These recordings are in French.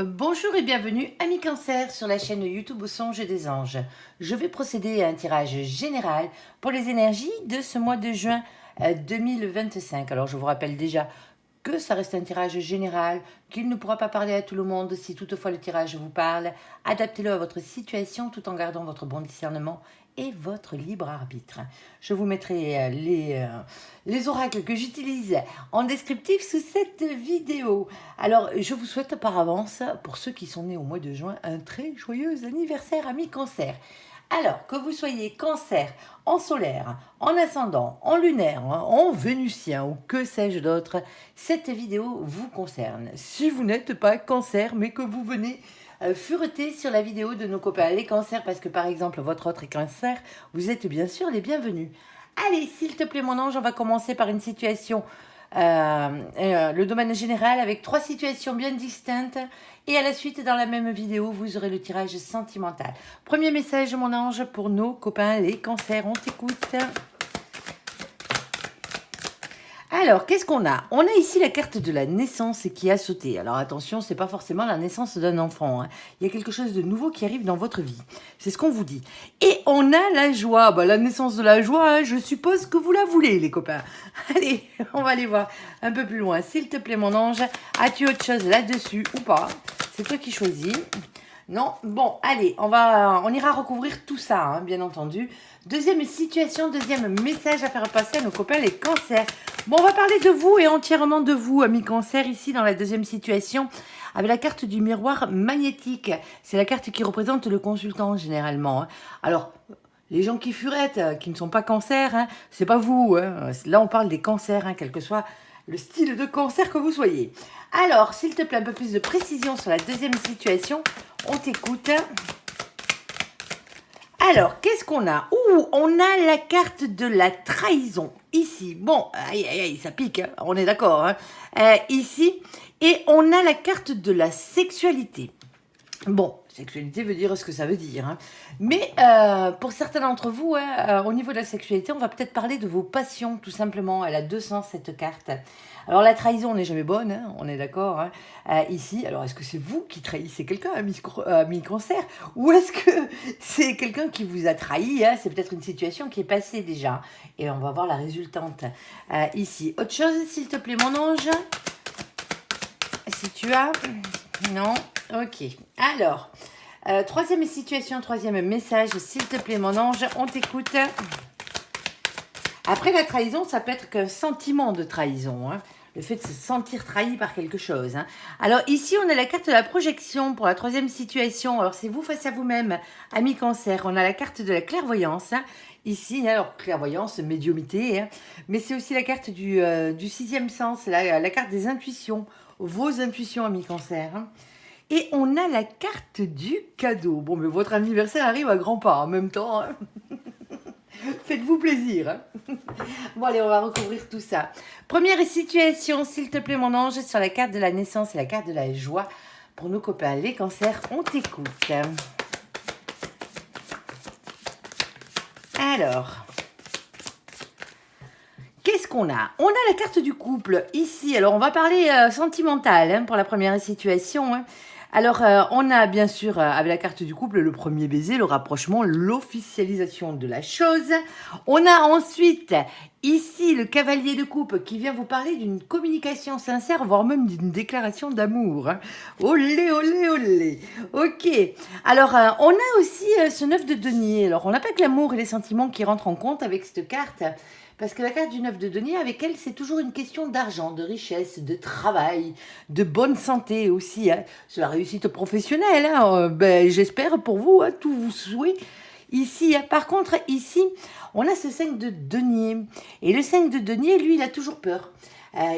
Bonjour et bienvenue, amis Cancer, sur la chaîne YouTube Au Songe des Anges. Je vais procéder à un tirage général pour les énergies de ce mois de juin 2025. Alors je vous rappelle déjà que ça reste un tirage général, qu'il ne pourra pas parler à tout le monde. Si toutefois le tirage vous parle, adaptez-le à votre situation tout en gardant votre bon discernement et votre libre arbitre. Je vous mettrai les oracles que j'utilise en descriptif sous cette vidéo. Alors, je vous souhaite par avance, pour ceux qui sont nés au mois de juin, un très joyeux anniversaire, amis Cancer. Alors, que vous soyez Cancer, en solaire, en ascendant, en lunaire, en vénusien ou que sais-je d'autre, cette vidéo vous concerne. Si vous n'êtes pas Cancer, mais que vous venez fureter sur la vidéo de nos copains les Cancers, parce que par exemple votre autre est Cancer, vous êtes bien sûr les bienvenus. Allez, s'il te plaît mon ange, on va commencer par une situation, le domaine général, avec 3 situations bien distinctes, et à la suite dans la même vidéo vous aurez le tirage sentimental. Premier message mon ange pour nos copains les Cancers, on t'écoute. Alors, qu'est-ce qu'on a? On a ici la carte de la naissance qui a sauté. Alors attention, c'est pas forcément la naissance d'un enfant, hein. Il y a quelque chose de nouveau qui arrive dans votre vie. C'est ce qu'on vous dit. Et on a la joie. Bah, la naissance de la joie, hein, je suppose que vous la voulez, les copains. Allez, on va aller voir un peu plus loin. S'il te plaît, mon ange, as-tu autre chose là-dessus ou pas? C'est toi qui choisis. Non? Bon, allez, on ira recouvrir tout ça, hein, bien entendu. Deuxième situation, deuxième message à faire passer à nos copains les Cancers. Bon, on va parler de vous et entièrement de vous, amis Cancer, ici dans la deuxième situation, avec la carte du miroir magnétique. C'est la carte qui représente le consultant, généralement, hein. Alors, les gens qui furettent, qui ne sont pas Cancer, hein, c'est pas vous, hein. Là, on parle des Cancers, hein, quel que soit le style de Cancer que vous soyez. Alors, s'il te plaît, un peu plus de précision sur la deuxième situation. On t'écoute. Alors, qu'est-ce qu'on a? Ouh, on a la carte de la trahison, ici. Bon, aïe, aïe, aïe, ça pique, hein, on est d'accord, hein. Ici. Et on a la carte de la sexualité. Bon, sexualité veut dire ce que ça veut dire, hein. Mais pour certains d'entre vous, hein, au niveau de la sexualité, on va peut-être parler de vos passions, tout simplement. Elle a deux sens, cette carte. Alors, la trahison n'est jamais bonne, hein, on est d'accord, hein. Ici, alors est-ce que c'est vous qui trahissez quelqu'un, ami Cancer? Ou est-ce que c'est quelqu'un qui vous a trahi, hein? C'est peut-être une situation qui est passée déjà. Et on va voir la résultante ici. Autre chose, s'il te plaît, mon ange? Si tu as... Non? Ok. Alors, troisième situation, troisième message, s'il te plaît, mon ange, on t'écoute. Après la trahison, ça peut être qu'un sentiment de trahison, hein. Le fait de se sentir trahi par quelque chose, hein. Alors ici, on a la carte de la projection pour la troisième situation. Alors c'est vous face à vous-même, ami Cancer. On a la carte de la clairvoyance, hein. Ici, alors clairvoyance, médiumité, hein. Mais c'est aussi la carte du sixième sens, la carte des intuitions, vos intuitions, ami Cancer, hein. Et on a la carte du cadeau. Bon, mais votre anniversaire arrive à grands pas en même temps, hein. Faites-vous plaisir, hein. Bon, allez, on va recouvrir tout ça. Première situation, s'il te plaît, mon ange, sur la carte de la naissance et la carte de la joie. Pour nos copains, les Cancers, on t'écoute. Alors, qu'est-ce qu'on a? On a la carte du couple, ici. Alors, on va parler sentimental, hein, pour la première situation, hein. Alors, on a bien sûr, avec la carte du couple, le premier baiser, le rapprochement, l'officialisation de la chose. On a ensuite, ici, le cavalier de coupe qui vient vous parler d'une communication sincère, voire même d'une déclaration d'amour, hein. Olé, olé, olé. Ok. Alors, on a aussi ce 9 de denier. Alors, on n'a pas que l'amour et les sentiments qui rentrent en compte avec cette carte. Parce que la carte du 9 de denier, avec elle, c'est toujours une question d'argent, de richesse, de travail, de bonne santé aussi, hein. C'est la réussite professionnelle, hein. Ben, j'espère pour vous, hein, tout vous souhait ici, hein. Par contre, ici, on a ce 5 de denier. Et le 5 de denier, lui, il a toujours peur.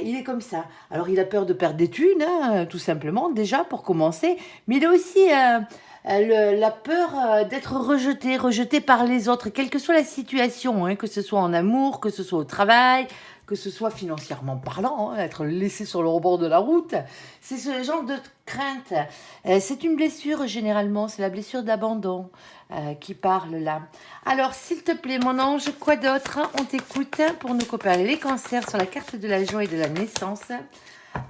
Il est comme ça. Alors, il a peur de perdre des thunes, hein, tout simplement, déjà, pour commencer. Mais il a aussi... la peur d'être rejeté par les autres, quelle que soit la situation, hein, que ce soit en amour, que ce soit au travail, que ce soit financièrement parlant, hein, être laissé sur le rebord de la route. C'est ce genre de crainte. C'est une blessure généralement, c'est la blessure d'abandon qui parle là. Alors s'il te plaît mon ange, quoi d'autre? On t'écoute pour nos copains les Cancers sur la carte de la joie et de la naissance.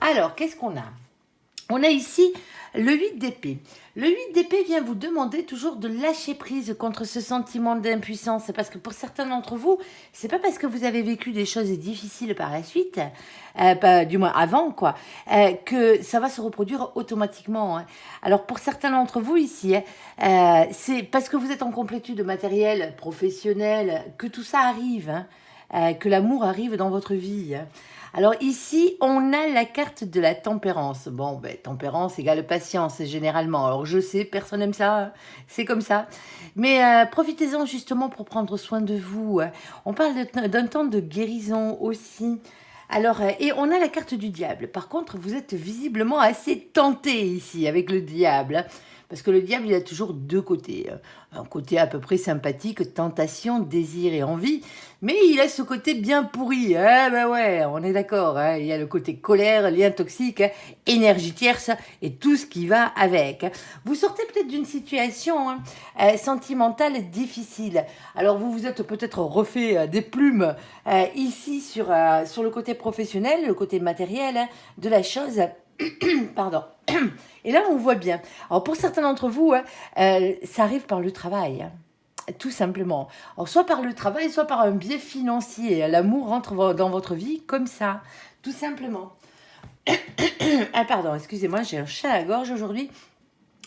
Alors qu'est-ce qu'on a? On a ici le 8 d'épée. Le 8 d'épée vient vous demander toujours de lâcher prise contre ce sentiment d'impuissance. Parce que pour certains d'entre vous, c'est pas parce que vous avez vécu des choses difficiles par la suite, du moins avant, quoi, que ça va se reproduire automatiquement. Hein. Alors pour certains d'entre vous ici, c'est parce que vous êtes en complétude matérielle, professionnelle, que tout ça arrive, hein, que l'amour arrive dans votre vie. Hein. Alors ici, on a la carte de la tempérance. Bon, tempérance égale patience, généralement. Alors je sais, personne n'aime ça, hein. C'est comme ça. Mais profitez-en justement pour prendre soin de vous. Hein. On parle d'un temps de guérison aussi. Alors, et on a la carte du diable. Par contre, vous êtes visiblement assez tenté ici avec le diable. Hein. Parce que le diable, il a toujours deux côtés. Un côté à peu près sympathique, tentation, désir et envie. Mais il a ce côté bien pourri. Ah ben ouais, on est d'accord. Hein. Il y a le côté colère, lien toxique, hein, énergie tierce et tout ce qui va avec. Vous sortez peut-être d'une situation sentimentale difficile. Alors vous vous êtes peut-être refait des plumes ici sur le côté professionnel, le côté matériel hein, de la chose. Pardon. Et là, on voit bien. Alors, pour certains d'entre vous, hein, ça arrive par le travail. Hein, tout simplement. Alors, soit par le travail, soit par un biais financier. L'amour rentre dans votre vie comme ça. Tout simplement. Ah, pardon, excusez-moi, j'ai un chat à la gorge aujourd'hui.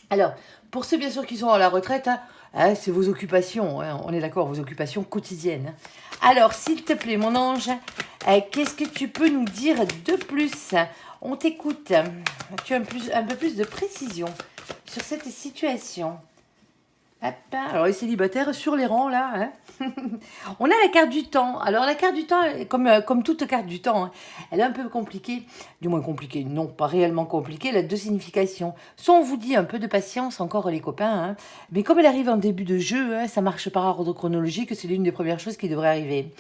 Alors, pour ceux bien sûr qui sont à la retraite, hein, c'est vos occupations. Hein, on est d'accord, vos occupations quotidiennes. Hein. Alors, s'il te plaît, mon ange, qu'est-ce que tu peux nous dire de plus ? On t'écoute. Tu as un peu plus de précision sur cette situation. Hop, alors les célibataires sur les rangs là. Hein. On a la carte du temps. Alors la carte du temps, comme toute carte du temps, hein, elle est un peu compliquée. Du moins compliquée, non, pas réellement compliquée. Elle a deux significations. Soit on vous dit un peu de patience encore les copains, hein, mais comme elle arrive en début de jeu, hein, ça marche par ordre chronologique, c'est l'une des premières choses qui devrait arriver.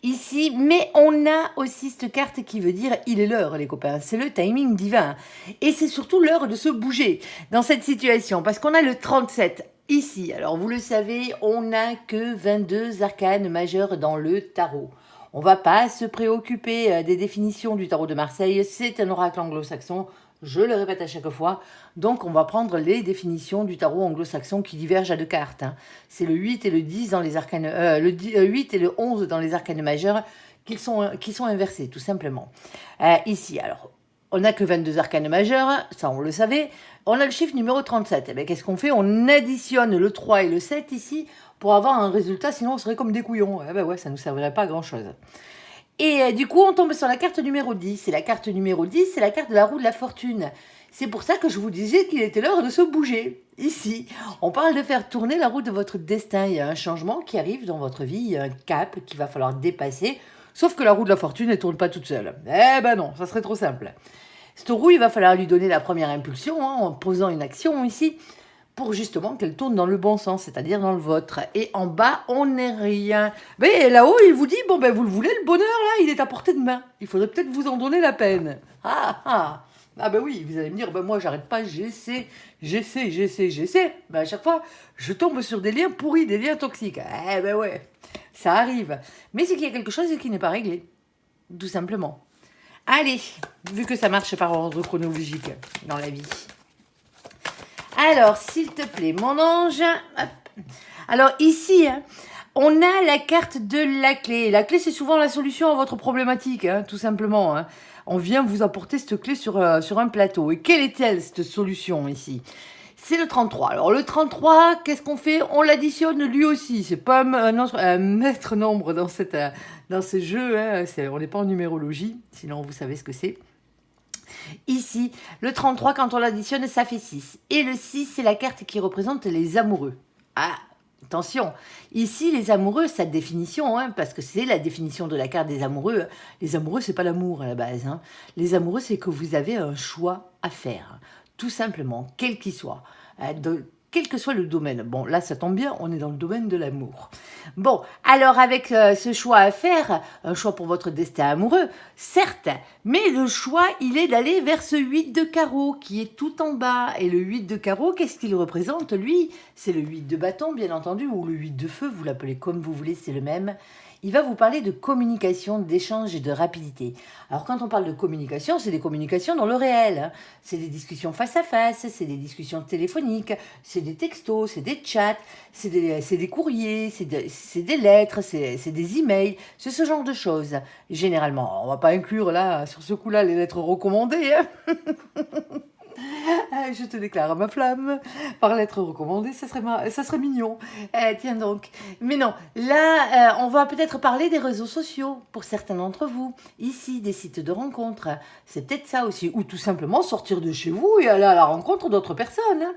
Ici, mais on a aussi cette carte qui veut dire il est l'heure les copains, c'est le timing divin et c'est surtout l'heure de se bouger dans cette situation parce qu'on a le 37 ici. Alors vous le savez, on n'a que 22 arcanes majeures dans le tarot. On va pas se préoccuper des définitions du tarot de Marseille, c'est un oracle anglo-saxon. Je le répète à chaque fois. Donc, on va prendre les définitions du tarot anglo-saxon qui divergent à deux cartes. Hein. C'est le 8 et le 10 dans les arcanes, 8 et le 11 dans les arcanes majeures qui sont inversés, tout simplement. Ici, alors, on n'a que 22 arcanes majeures, ça on le savait. On a le chiffre numéro 37. Eh bien, qu'est-ce qu'on fait ? On additionne le 3 et le 7 ici pour avoir un résultat, sinon on serait comme des couillons. Eh ben ouais, ça ne nous servirait pas à grand-chose. Et du coup, on tombe sur la carte numéro 10. Et la carte numéro 10, c'est la carte de la roue de la fortune. C'est pour ça que je vous disais qu'il était l'heure de se bouger. Ici, on parle de faire tourner la roue de votre destin. Il y a un changement qui arrive dans votre vie, il y a un cap qu'il va falloir dépasser. Sauf que la roue de la fortune, elle ne tourne pas toute seule. Eh ben non, ça serait trop simple. Cette roue, il va falloir lui donner la première impulsion hein, en posant une action ici. Pour justement qu'elle tourne dans le bon sens, c'est-à-dire dans le vôtre. Et en bas, on n'est rien. Mais là-haut, il vous dit, bon ben vous le voulez, le bonheur, là, il est à portée de main. Il faudrait peut-être vous en donner la peine. Ah ben oui, vous allez me dire, ben moi, j'arrête pas, j'essaie. Ben à chaque fois, je tombe sur des liens pourris, des liens toxiques. Eh ben ouais, ça arrive. Mais c'est qu'il y a quelque chose qui n'est pas réglé. Tout simplement. Allez, vu que ça marche par ordre chronologique dans la vie. Alors, s'il te plaît, mon ange. Hop. Alors, ici, hein, on a la carte de la clé. La clé, c'est souvent la solution à votre problématique, hein, tout simplement. Hein. On vient vous apporter cette clé sur un plateau. Et quelle est-elle, cette solution, ici ? C'est le 33. Alors, le 33, qu'est-ce qu'on fait ? On l'additionne lui aussi. C'est pas un maître nombre dans ce jeu. Hein. On n'est pas en numérologie, sinon vous savez ce que c'est. Ici, le 33, quand on l'additionne, ça fait 6. Et le 6, c'est la carte qui représente les amoureux. Ah, attention. Ici, les amoureux, sa définition, hein, parce que c'est la définition de la carte des amoureux. Les amoureux, c'est pas l'amour à la base. Hein. Les amoureux, c'est que vous avez un choix à faire. Tout simplement, quel qu'il soit. Quel que soit le domaine. Bon, là, ça tombe bien, on est dans le domaine de l'amour. Bon, alors avec ce choix à faire, un choix pour votre destin amoureux, certes, mais le choix, il est d'aller vers ce 8 de carreau qui est tout en bas. Et le 8 de carreau, qu'est-ce qu'il représente, lui ? C'est le 8 de bâton, bien entendu, ou le 8 de feu, vous l'appelez comme vous voulez, c'est le même. il va vous parler de communication, d'échange et de rapidité. Alors quand on parle de communication, c'est des communications dans le réel, hein. C'est des discussions face à face, c'est des discussions téléphoniques, c'est des textos, c'est des chats, c'est des courriers, c'est des lettres, c'est des emails, c'est ce genre de choses. Généralement, on va pas inclure là, sur ce coup-là, les lettres recommandées, hein. Ah, je te déclare ma flamme par lettre recommandée, ça serait mignon. Tiens donc. Mais non, là, on va peut-être parler des réseaux sociaux pour certains d'entre vous. Ici, des sites de rencontres. C'est peut-être ça aussi. Ou tout simplement sortir de chez vous et aller à la rencontre d'autres personnes, hein.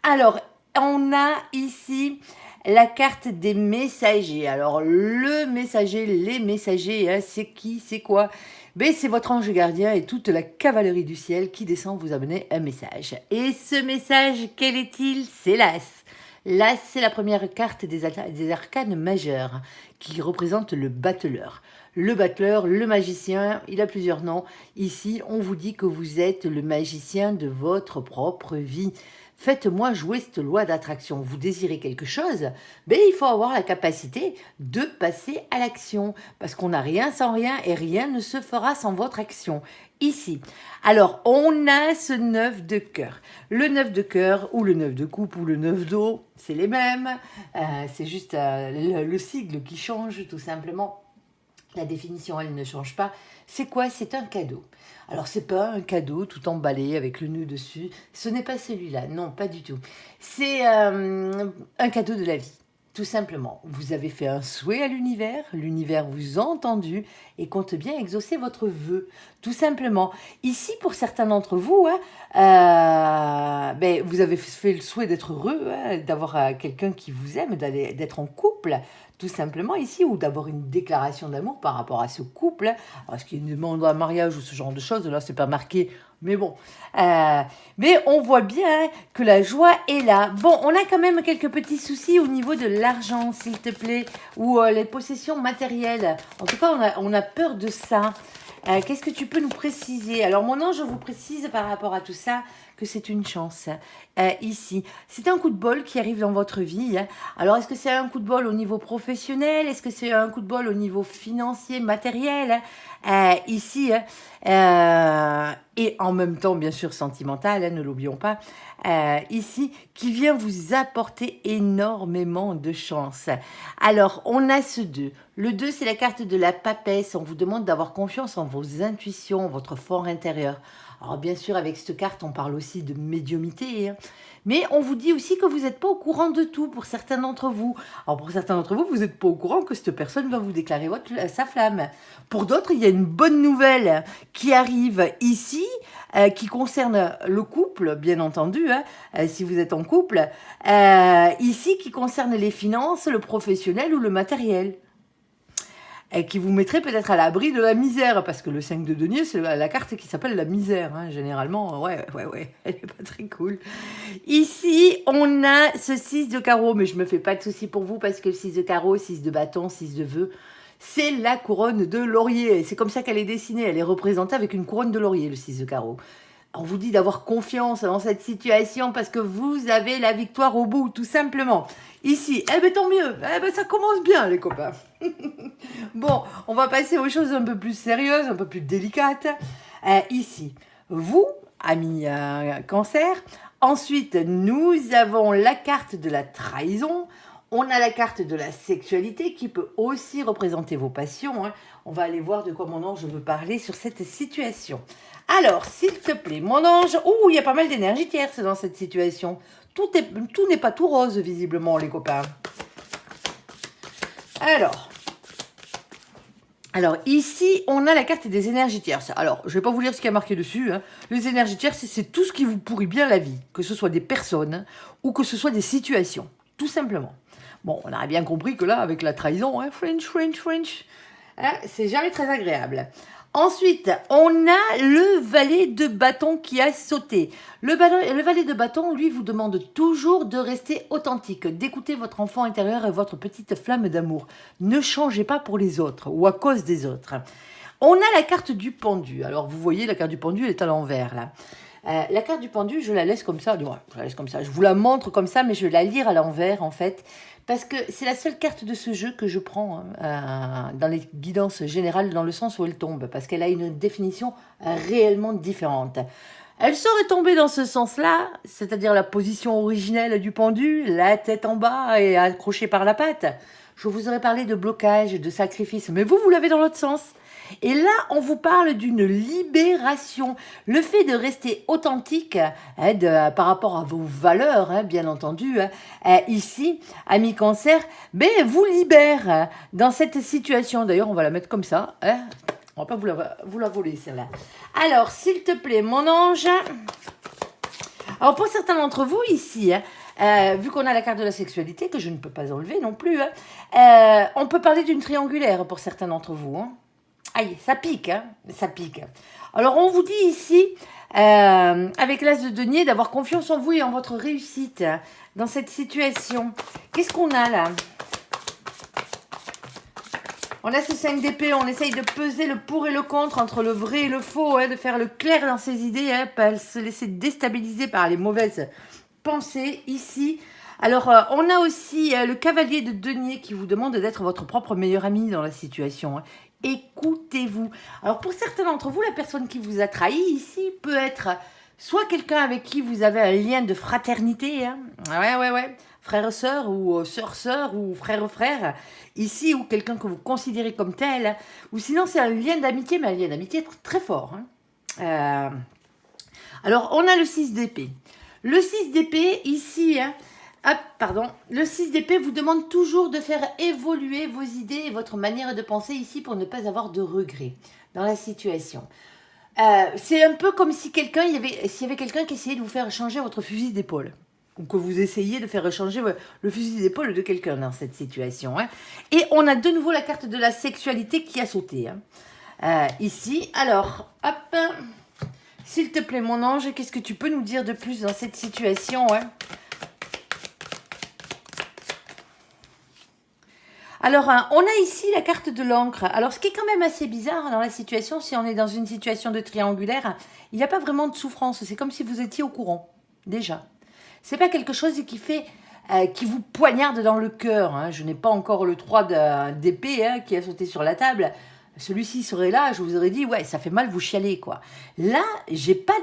Alors, on a ici la carte des messagers. Alors, le messager, les messagers, hein, c'est qui, c'est quoi? Ben, c'est votre ange gardien et toute la cavalerie du ciel qui descend vous amener un message. Et ce message, quel est-il? C'est l'As. L'As, c'est la première carte des arcanes majeures qui représente le battleur. Le battleur, le magicien, il a plusieurs noms. Ici, on vous dit que vous êtes le magicien de votre propre vie. Faites-moi jouer cette loi d'attraction. Vous désirez quelque chose, ben, il faut avoir la capacité de passer à l'action. Parce qu'on n'a rien sans rien et rien ne se fera sans votre action. Ici. Alors, on a ce 9 de cœur. Le 9 de cœur ou le 9 de coupe ou le 9 d'eau, c'est les mêmes. C'est juste le sigle qui change tout simplement. La définition, elle ne change pas. C'est quoi? C'est un cadeau. Alors, c'est pas un cadeau tout emballé avec le nœud dessus. Ce n'est pas celui-là. Non, pas du tout. C'est un cadeau de la vie. Tout simplement. Vous avez fait un souhait à l'univers. L'univers vous a entendu et compte bien exaucer votre vœu. Tout simplement. Ici, pour certains d'entre vous, hein, ben, vous avez fait le souhait d'être heureux, hein, d'avoir quelqu'un qui vous aime, d'être en couple. Tout simplement ici, ou d'abord une déclaration d'amour par rapport à ce couple. Alors, est-ce qu'il y a une demande à mariage ou ce genre de choses? Là, c'est pas marqué, mais bon. Mais on voit bien que la joie est là. Bon, on a quand même quelques petits soucis au niveau de l'argent, s'il te plaît, ou les possessions matérielles. En tout cas, on a peur de ça. Qu'est-ce que tu peux nous préciser? Alors, mon ange vous précise par rapport à tout ça que c'est une chance. Ici, c'est un coup de bol qui arrive dans votre vie, hein. Alors, est-ce que c'est un coup de bol au niveau professionnel? Est-ce que c'est un coup de bol au niveau financier, matériel, hein? Ici, hein, et en même temps, bien sûr, sentimental, hein, ne l'oublions pas. Ici, qui vient vous apporter énormément de chance. Alors, on a ce 2. Le 2, c'est la carte de la papesse. On vous demande d'avoir confiance en vos intuitions, votre fort intérieur. Alors, bien sûr, avec cette carte, on parle aussi de médiumnité, hein. Mais on vous dit aussi que vous n'êtes pas au courant de tout pour certains d'entre vous. Alors, pour certains d'entre vous, vous n'êtes pas au courant que cette personne va vous déclarer sa flamme. Pour d'autres, il y a une bonne nouvelle qui arrive ici, qui concerne le couple, bien entendu, hein, si vous êtes en couple. Ici, qui concerne les finances, le professionnel ou le matériel. Et qui vous mettrait peut-être à l'abri de la misère, parce que le 5 de denier, c'est la carte qui s'appelle la misère, hein, généralement, ouais, elle est pas très cool. Ici, on a ce 6 de carreau, mais je me fais pas de soucis pour vous, parce que le 6 de carreau, 6 de bâton, 6 de vœux, c'est la couronne de laurier, c'est comme ça qu'elle est dessinée, elle est représentée avec une couronne de laurier, le 6 de carreau. On vous dit d'avoir confiance dans cette situation parce que vous avez la victoire au bout, tout simplement. Ici, eh ben tant mieux, eh ben ça commence bien les copains. Bon, on va passer aux choses un peu plus sérieuses, un peu plus délicates. Ici, vous, amis cancer. Ensuite, nous avons la carte de la trahison. On a la carte de la sexualité qui peut aussi représenter vos passions, hein. On va aller voir de quoi mon ange veut parler sur cette situation. Alors, s'il te plaît, mon ange... Ouh, il y a pas mal d'énergie tierce dans cette situation. Tout n'est pas tout rose, visiblement, les copains. Alors, ici, on a la carte des énergies tierces. Alors, je ne vais pas vous lire ce qui est marqué dessus, hein. Les énergies tierces, c'est tout ce qui vous pourrit bien la vie. Que ce soit des personnes ou que ce soit des situations. Tout simplement. Bon, on a bien compris que là, avec la trahison, hein, French, hein, c'est jamais très agréable. Ensuite, on a le valet de bâton qui a sauté. Le valet de bâton, lui, vous demande toujours de rester authentique, d'écouter votre enfant intérieur et votre petite flamme d'amour. Ne changez pas pour les autres ou à cause des autres. On a la carte du pendu. Alors, vous voyez, la carte du pendu, elle est à l'envers, là. La carte du pendu, je la laisse comme ça. Ouais, je la laisse comme ça. Je vous la montre comme ça, mais je vais la lire à l'envers, en fait. Parce que c'est la seule carte de ce jeu que je prends dans les guidances générales, dans le sens où elle tombe. Parce qu'elle a une définition réellement différente. Elle serait tombée dans ce sens-là, c'est-à-dire la position originelle du pendu, la tête en bas et accrochée par la patte. Je vous aurais parlé de blocage, de sacrifice, mais vous l'avez dans l'autre sens. Et là, on vous parle d'une libération. Le fait de rester authentique par rapport à vos valeurs, bien entendu, ici, ami Cancer, vous libère dans cette situation. D'ailleurs, on va la mettre comme ça. On va pas vous la voler, celle-là. Alors, s'il te plaît, mon ange. Alors, pour certains d'entre vous ici, vu qu'on a la carte de la sexualité, que je ne peux pas enlever non plus, on peut parler d'une triangulaire pour certains d'entre vous. Aïe, ça pique, ça pique. Alors, on vous dit ici, avec l'as de denier, d'avoir confiance en vous et en votre réussite dans cette situation. Qu'est-ce qu'on a là ? On a ce 5 d'épée, on essaye de peser le pour et le contre entre le vrai et le faux, de faire le clair dans ses idées, pas se laisser déstabiliser par les mauvaises pensées ici. Alors, on a aussi le cavalier de denier qui vous demande d'être votre propre meilleur ami dans la situation. Écoutez-vous. Alors, pour certains d'entre vous, la personne qui vous a trahi ici peut être soit quelqu'un avec qui vous avez un lien de fraternité, ouais, frère-sœur ou sœur-sœur ou frère-frère, ici, ou quelqu'un que vous considérez comme tel, ou sinon c'est un lien d'amitié, mais un lien d'amitié très fort. Alors, on a le 6 d'épée. Le 6 d'épée, ici, le 6 d'épée vous demande toujours de faire évoluer vos idées et votre manière de penser ici pour ne pas avoir de regrets dans la situation. C'est un peu comme si s'il y avait quelqu'un qui essayait de vous faire changer votre fusil d'épaule. Ou que vous essayiez de faire changer le fusil d'épaule de quelqu'un dans cette situation. Et on a de nouveau la carte de la sexualité qui a sauté. Ici, alors, hop. S'il te plaît, mon ange, qu'est-ce que tu peux nous dire de plus dans cette situation Alors, on a ici la carte de l'encre. Alors, ce qui est quand même assez bizarre dans la situation, si on est dans une situation de triangulaire, il n'y a pas vraiment de souffrance. C'est comme si vous étiez au courant, déjà. C'est pas quelque chose qui vous poignarde dans le cœur. Je n'ai pas encore le 3 d'épée qui a sauté sur la table. Celui-ci serait là, je vous aurais dit, ouais, ça fait mal, vous chialez, quoi. Là, j'ai pas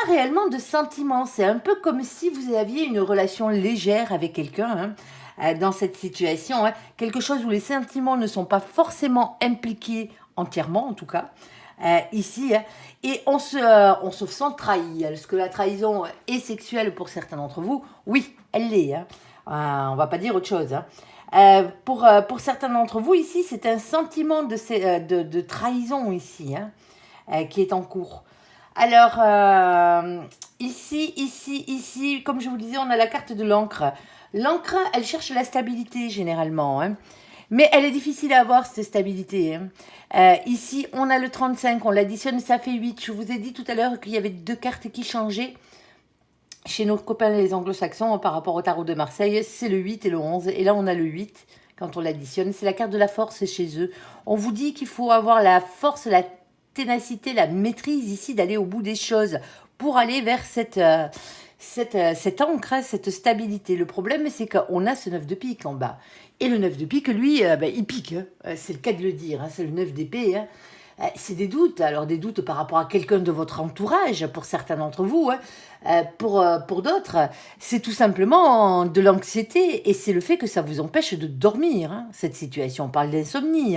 réellement de sentiment. C'est un peu comme si vous aviez une relation légère avec quelqu'un, dans cette situation. Quelque chose où les sentiments ne sont pas forcément impliqués entièrement, en tout cas. Ici, et on se sent trahi. Est-ce que la trahison est sexuelle pour certains d'entre vous? Oui, elle l'est. On va pas dire autre chose. Pour certains d'entre vous ici, c'est un sentiment de trahison ici, qui est en cours. Alors, ici, comme je vous le disais, on a la carte de l'encre. L'encre, elle cherche la stabilité généralement, mais elle est difficile à avoir, cette stabilité. Ici, on a le 35, on l'additionne, ça fait 8. Je vous ai dit tout à l'heure qu'il y avait 2 cartes qui changeaient chez nos copains les anglo-saxons par rapport au tarot de Marseille. C'est le 8 et le 11. Et là, on a le 8 quand on l'additionne. C'est la carte de la force chez eux. On vous dit qu'il faut avoir la force, la ténacité, la maîtrise ici d'aller au bout des choses pour aller vers cette encre, cette stabilité. Le problème, c'est qu'on a ce 9 de pique en bas. Et le 9 de pique, lui, il pique. C'est le cas de le dire. C'est le 9 d'épée. C'est des doutes. Alors, des doutes par rapport à quelqu'un de votre entourage, pour certains d'entre vous. Pour d'autres, c'est tout simplement de l'anxiété. Et c'est le fait que ça vous empêche de dormir, cette situation. On parle d'insomnie,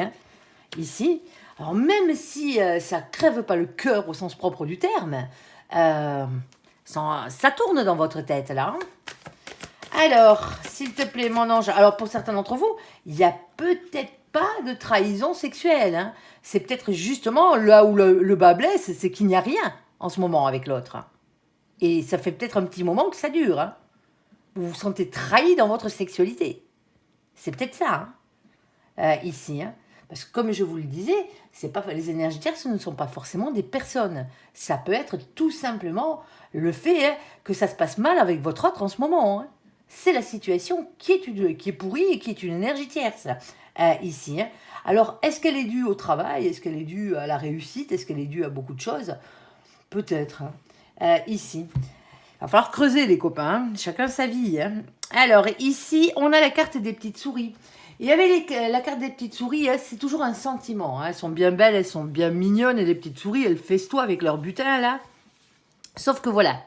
ici. Alors, même si ça crève pas le cœur au sens propre du terme, ça tourne dans votre tête, là. Alors, s'il te plaît, mon ange. Alors, pour certains d'entre vous, il n'y a peut-être pas de trahison sexuelle. C'est peut-être justement là où le bas blesse, c'est qu'il n'y a rien en ce moment avec l'autre. Et ça fait peut-être un petit moment que ça dure. Vous vous sentez trahi dans votre sexualité. C'est peut-être ça, ici. Parce que comme je vous le disais, les énergies tierces, ce ne sont pas forcément des personnes. Ça peut être tout simplement le fait que ça se passe mal avec votre autre en ce moment. C'est la situation qui est pourrie et qui est une énergie tierce ici. Alors, est-ce qu'elle est due au travail? Est-ce qu'elle est due à la réussite? Est-ce qu'elle est due à beaucoup de choses? peut-être, ici. Il va falloir creuser les copains, hein. Chacun sa vie. Hein. Alors ici, on a la carte des petites souris. Et avec la carte des petites souris, hein, c'est toujours un sentiment. Hein. Elles sont bien belles, elles sont bien mignonnes. Et les petites souris, elles festoient avec leur butin là. Sauf que voilà,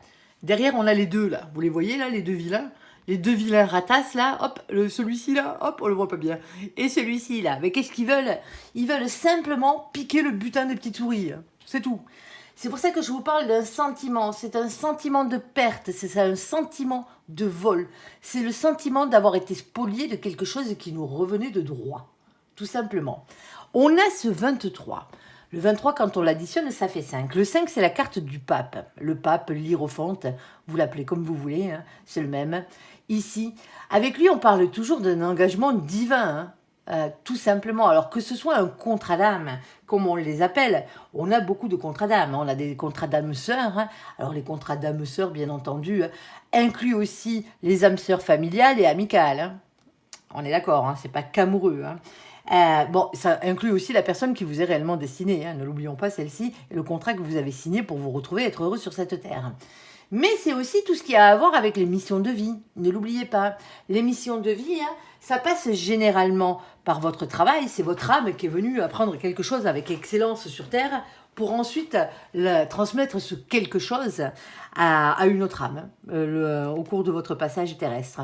derrière on a les deux là. Vous les voyez là, les deux vilains? Les deux vilains ratasses là, hop, celui-ci là, hop, on le voit pas bien. Et celui-ci là, mais qu'est-ce qu'ils veulent? Ils veulent simplement piquer le butin des petites souris. Hein. C'est tout. C'est pour ça que je vous parle d'un sentiment. C'est un sentiment de perte, c'est un sentiment de vol. C'est le sentiment d'avoir été spolié de quelque chose qui nous revenait de droit. Tout simplement. On a ce 23. Le 23, quand on l'additionne, ça fait 5. Le 5, c'est la carte du pape. Le pape, l'hiérophante, vous l'appelez comme vous voulez, hein, c'est le même. Ici, avec lui, on parle toujours d'un engagement divin. Hein. Tout simplement, alors que ce soit un contrat d'âme, comme on les appelle, on a beaucoup de contrats d'âme, on a des contrats d'âme sœurs, hein. Alors les contrats d'âme sœurs, bien entendu, incluent aussi les âmes sœurs familiales et amicales, hein. On est d'accord, hein, c'est pas qu'amoureux, hein. Bon, ça inclut aussi la personne qui vous est réellement destinée, hein, ne l'oublions pas celle-ci, et le contrat que vous avez signé pour vous retrouver être heureux sur cette terre. Mais c'est aussi tout ce qui a à voir avec les missions de vie. Ne l'oubliez pas. Les missions de vie, hein, ça passe généralement par votre travail. C'est votre âme qui est venue apprendre quelque chose avec excellence sur Terre pour ensuite transmettre ce quelque chose à une autre âme au cours de votre passage terrestre.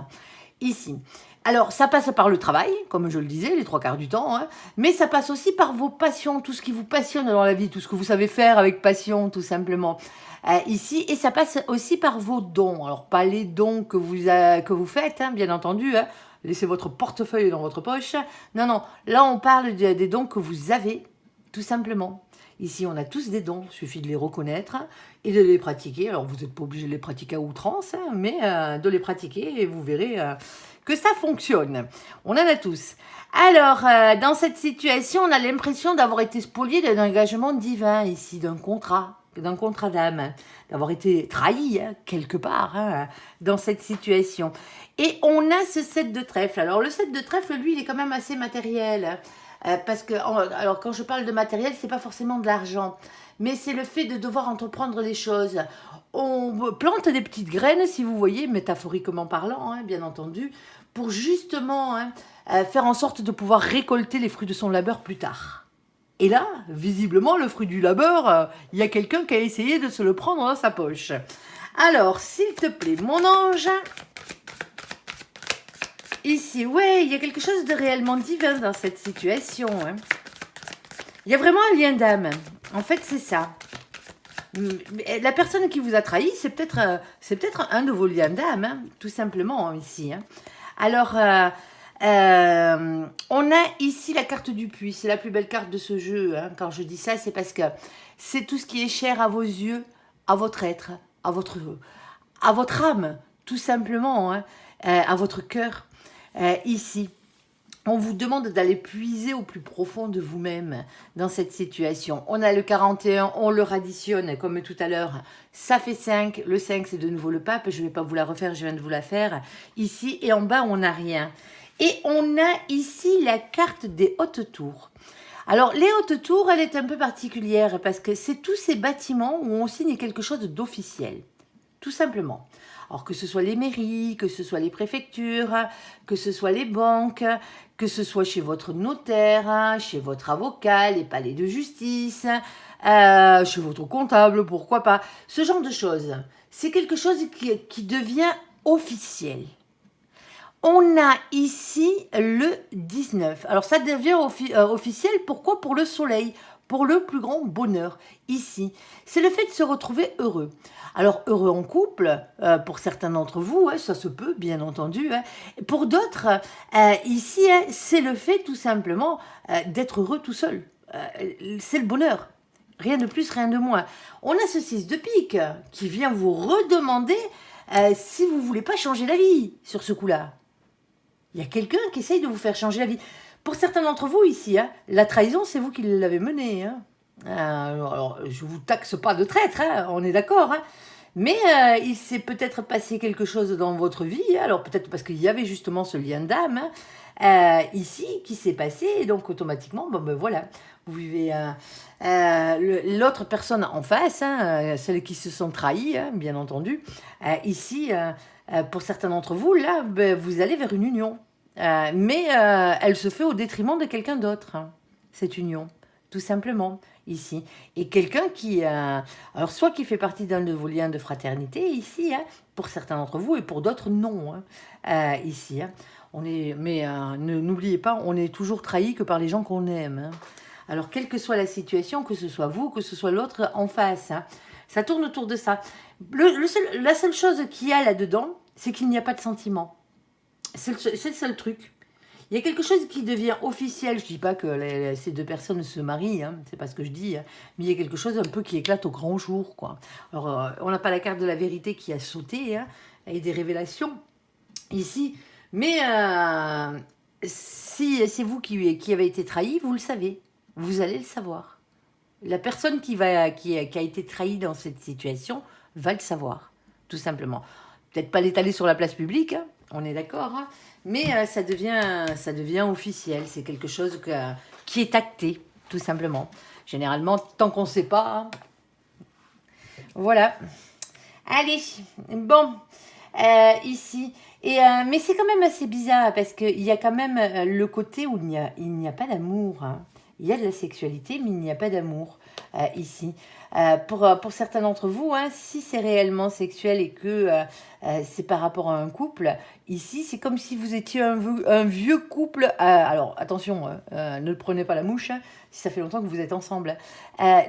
Ici. Alors, ça passe par le travail, comme je le disais, les 3/4 du temps, hein, mais ça passe aussi par vos passions, tout ce qui vous passionne dans la vie, tout ce que vous savez faire avec passion, tout simplement. Ici, et ça passe aussi par vos dons. Alors, pas les dons que vous faites, hein, bien entendu, hein. Laissez votre portefeuille dans votre poche. Non, non, là, on parle des dons que vous avez, tout simplement. Ici, on a tous des dons, il suffit de les reconnaître et de les pratiquer. Alors, vous n'êtes pas obligé de les pratiquer à outrance, hein, mais de les pratiquer et vous verrez que ça fonctionne. On en a tous. Alors, dans cette situation, on a l'impression d'avoir été spolié d'un engagement divin ici, d'un contrat d'âme, d'avoir été trahi hein, quelque part hein, dans cette situation. Et on a ce 7 de trèfle. Alors, le 7 de trèfle, lui, il est quand même assez matériel. Parce que, alors quand je parle de matériel, c'est pas forcément de l'argent, mais c'est le fait de devoir entreprendre des choses. On plante des petites graines, si vous voyez, métaphoriquement parlant, hein, bien entendu, pour justement hein, faire en sorte de pouvoir récolter les fruits de son labeur plus tard. Et là, visiblement, le fruit du labeur, il y a quelqu'un qui a essayé de se le prendre dans sa poche. Alors, s'il te plaît, mon ange... Ici, ouais, il y a quelque chose de réellement divin dans cette situation. Hein. Il y a vraiment un lien d'âme. En fait, c'est ça. La personne qui vous a trahi, c'est peut-être un de vos liens d'âme, hein, tout simplement, ici. Hein. Alors, on a ici la carte du puits. C'est la plus belle carte de ce jeu. Hein. Quand je dis ça, c'est parce que c'est tout ce qui est cher à vos yeux, à votre être, à votre âme, tout simplement, hein, à votre cœur. Ici, on vous demande d'aller puiser au plus profond de vous-même dans cette situation. On a le 41, on le additionne comme tout à l'heure, ça fait 5. Le 5, c'est de nouveau le pape, je ne vais pas vous la refaire, je viens de vous la faire. Ici, et en bas, on n'a rien. Et on a ici la carte des hautes tours. Alors, les hautes tours, elle est un peu particulière parce que c'est tous ces bâtiments où on signe quelque chose d'officiel, tout simplement. Alors que ce soit les mairies, que ce soit les préfectures, que ce soit les banques, que ce soit chez votre notaire, chez votre avocat, les palais de justice, chez votre comptable, pourquoi pas. Ce genre de choses, c'est quelque chose qui devient officiel. On a ici le 19. Alors ça devient officiel, pourquoi? Pour le soleil, pour le plus grand bonheur, ici. C'est le fait de se retrouver heureux. Alors, heureux en couple, pour certains d'entre vous, hein, ça se peut, bien entendu. Hein. Pour d'autres, ici, hein, c'est le fait tout simplement d'être heureux tout seul. C'est le bonheur. Rien de plus, rien de moins. On a ce 6 de pique qui vient vous redemander si vous ne voulez pas changer la vie sur ce coup-là. Il y a quelqu'un qui essaye de vous faire changer la vie. Pour certains d'entre vous ici, hein, la trahison, c'est vous qui l'avez menée. Hein. Alors, je ne vous taxe pas de traître, hein, on est d'accord. Hein. Mais il s'est peut-être passé quelque chose dans votre vie, hein. Alors peut-être parce qu'il y avait justement ce lien d'âme, hein, ici qui s'est passé, et donc automatiquement, bon, ben voilà, vous vivez l'autre personne en face, hein, celles qui se sont trahies, hein, bien entendu. Ici, pour certains d'entre vous, là, ben, vous allez vers une union. Mais elle se fait au détriment de quelqu'un d'autre, hein, cette union, tout simplement, ici. Et quelqu'un qui, alors soit qui fait partie d'un de vos liens de fraternité, ici, hein, pour certains d'entre vous, et pour d'autres, non, hein, ici. Hein. Mais n'oubliez pas, on est toujours trahi que par les gens qu'on aime. Hein. Alors, quelle que soit la situation, que ce soit vous, que ce soit l'autre en face, hein, ça tourne autour de ça. La seule chose qu'il y a là-dedans, c'est qu'il n'y a pas de sentiment. C'est le seul truc. Il y a quelque chose qui devient officiel. Je ne dis pas que ces deux personnes se marient, hein, c'est pas ce que je dis, hein, mais il y a quelque chose un peu qui éclate au grand jour, quoi. Alors, on n'a pas la carte de la vérité qui a sauté, hein, et des révélations ici, mais si c'est vous qui avez été trahi, vous le savez, vous allez le savoir. La personne qui a été trahie dans cette situation va le savoir, tout simplement. Peut-être pas l'étaler sur la place publique, hein, on est d'accord, hein, mais ça devient officiel. C'est quelque chose qui est acté, tout simplement. Généralement, tant qu'on ne sait pas. Hein. Voilà. Allez, bon, ici. Mais c'est quand même assez bizarre parce qu'il y a quand même le côté où il n'y a pas d'amour. Hein. Il y a de la sexualité, mais il n'y a pas d'amour ici. Pour certains d'entre vous, hein, si c'est réellement sexuel et que c'est par rapport à un couple, ici, c'est comme si vous étiez un vieux couple. Alors, attention, ne prenez pas la mouche, hein, si ça fait longtemps que vous êtes ensemble.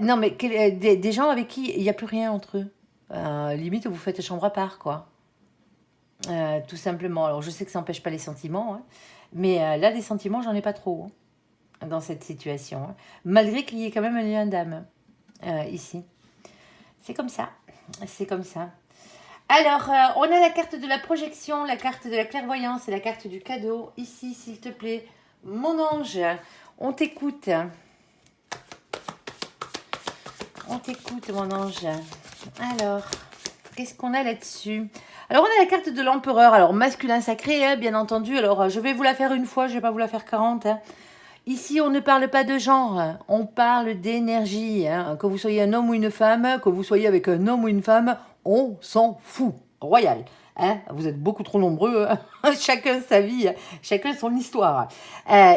Non, mais des gens avec qui il n'y a plus rien entre eux. Limite, vous faites chambre à part, quoi. Tout simplement. Alors, je sais que ça n'empêche pas les sentiments, hein, mais là, des sentiments, j'en ai pas trop hein, dans cette situation. Hein, malgré qu'il y ait quand même un lien d'âme ici. C'est comme ça. C'est comme ça. Alors, on a la carte de la projection, la carte de la clairvoyance et la carte du cadeau. Ici, s'il te plaît, mon ange, on t'écoute. On t'écoute, mon ange. Alors, qu'est-ce qu'on a là-dessus? Alors, on a la carte de l'empereur. Alors, masculin sacré, hein, bien entendu. Alors, je vais vous la faire une fois, je ne vais pas vous la faire 40. Hein. Ici, on ne parle pas de genre, on parle d'énergie. Hein. Que vous soyez un homme ou une femme, que vous soyez avec un homme ou une femme, on s'en fout. Royal. Hein, vous êtes beaucoup trop nombreux, hein. Chacun sa vie, chacun son histoire.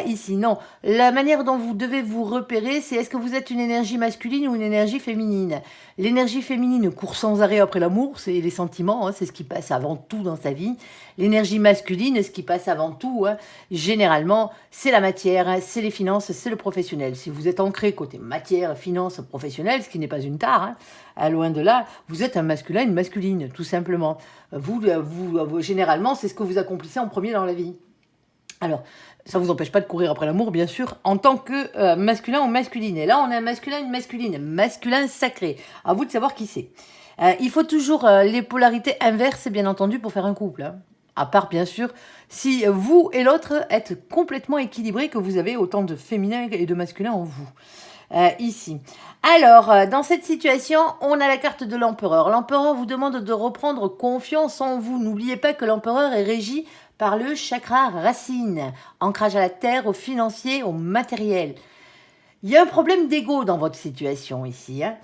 Ici, non. La manière dont vous devez vous repérer, c'est est-ce que vous êtes une énergie masculine ou une énergie féminine? L'énergie féminine court sans arrêt après l'amour, c'est les sentiments, hein, c'est ce qui passe avant tout dans sa vie. L'énergie masculine, ce qui passe avant tout, hein, généralement, c'est la matière, hein, c'est les finances, c'est le professionnel. Si vous êtes ancré côté matière, finance, professionnel, ce qui n'est pas une tare, hein, loin de là, vous êtes un masculin, une masculine, tout simplement. Vous, généralement, c'est ce que vous accomplissez en premier dans la vie. Alors, ça ne vous empêche pas de courir après l'amour, bien sûr, en tant que masculin ou masculine. Et là, on a un masculin, une masculine, masculin sacré. À vous de savoir qui c'est. Il faut toujours les polarités inverses, bien entendu, pour faire un couple. Hein. À part, bien sûr, si vous et l'autre êtes complètement équilibrés, que vous avez autant de féminin et de masculin en vous. Ici. Alors, dans cette situation, on a la carte de l'empereur. L'empereur vous demande de reprendre confiance en vous. N'oubliez pas que l'empereur est régi par le chakra racine, ancrage à la terre, au financier, au matériel. Il y a un problème d'ego dans votre situation ici. Hein.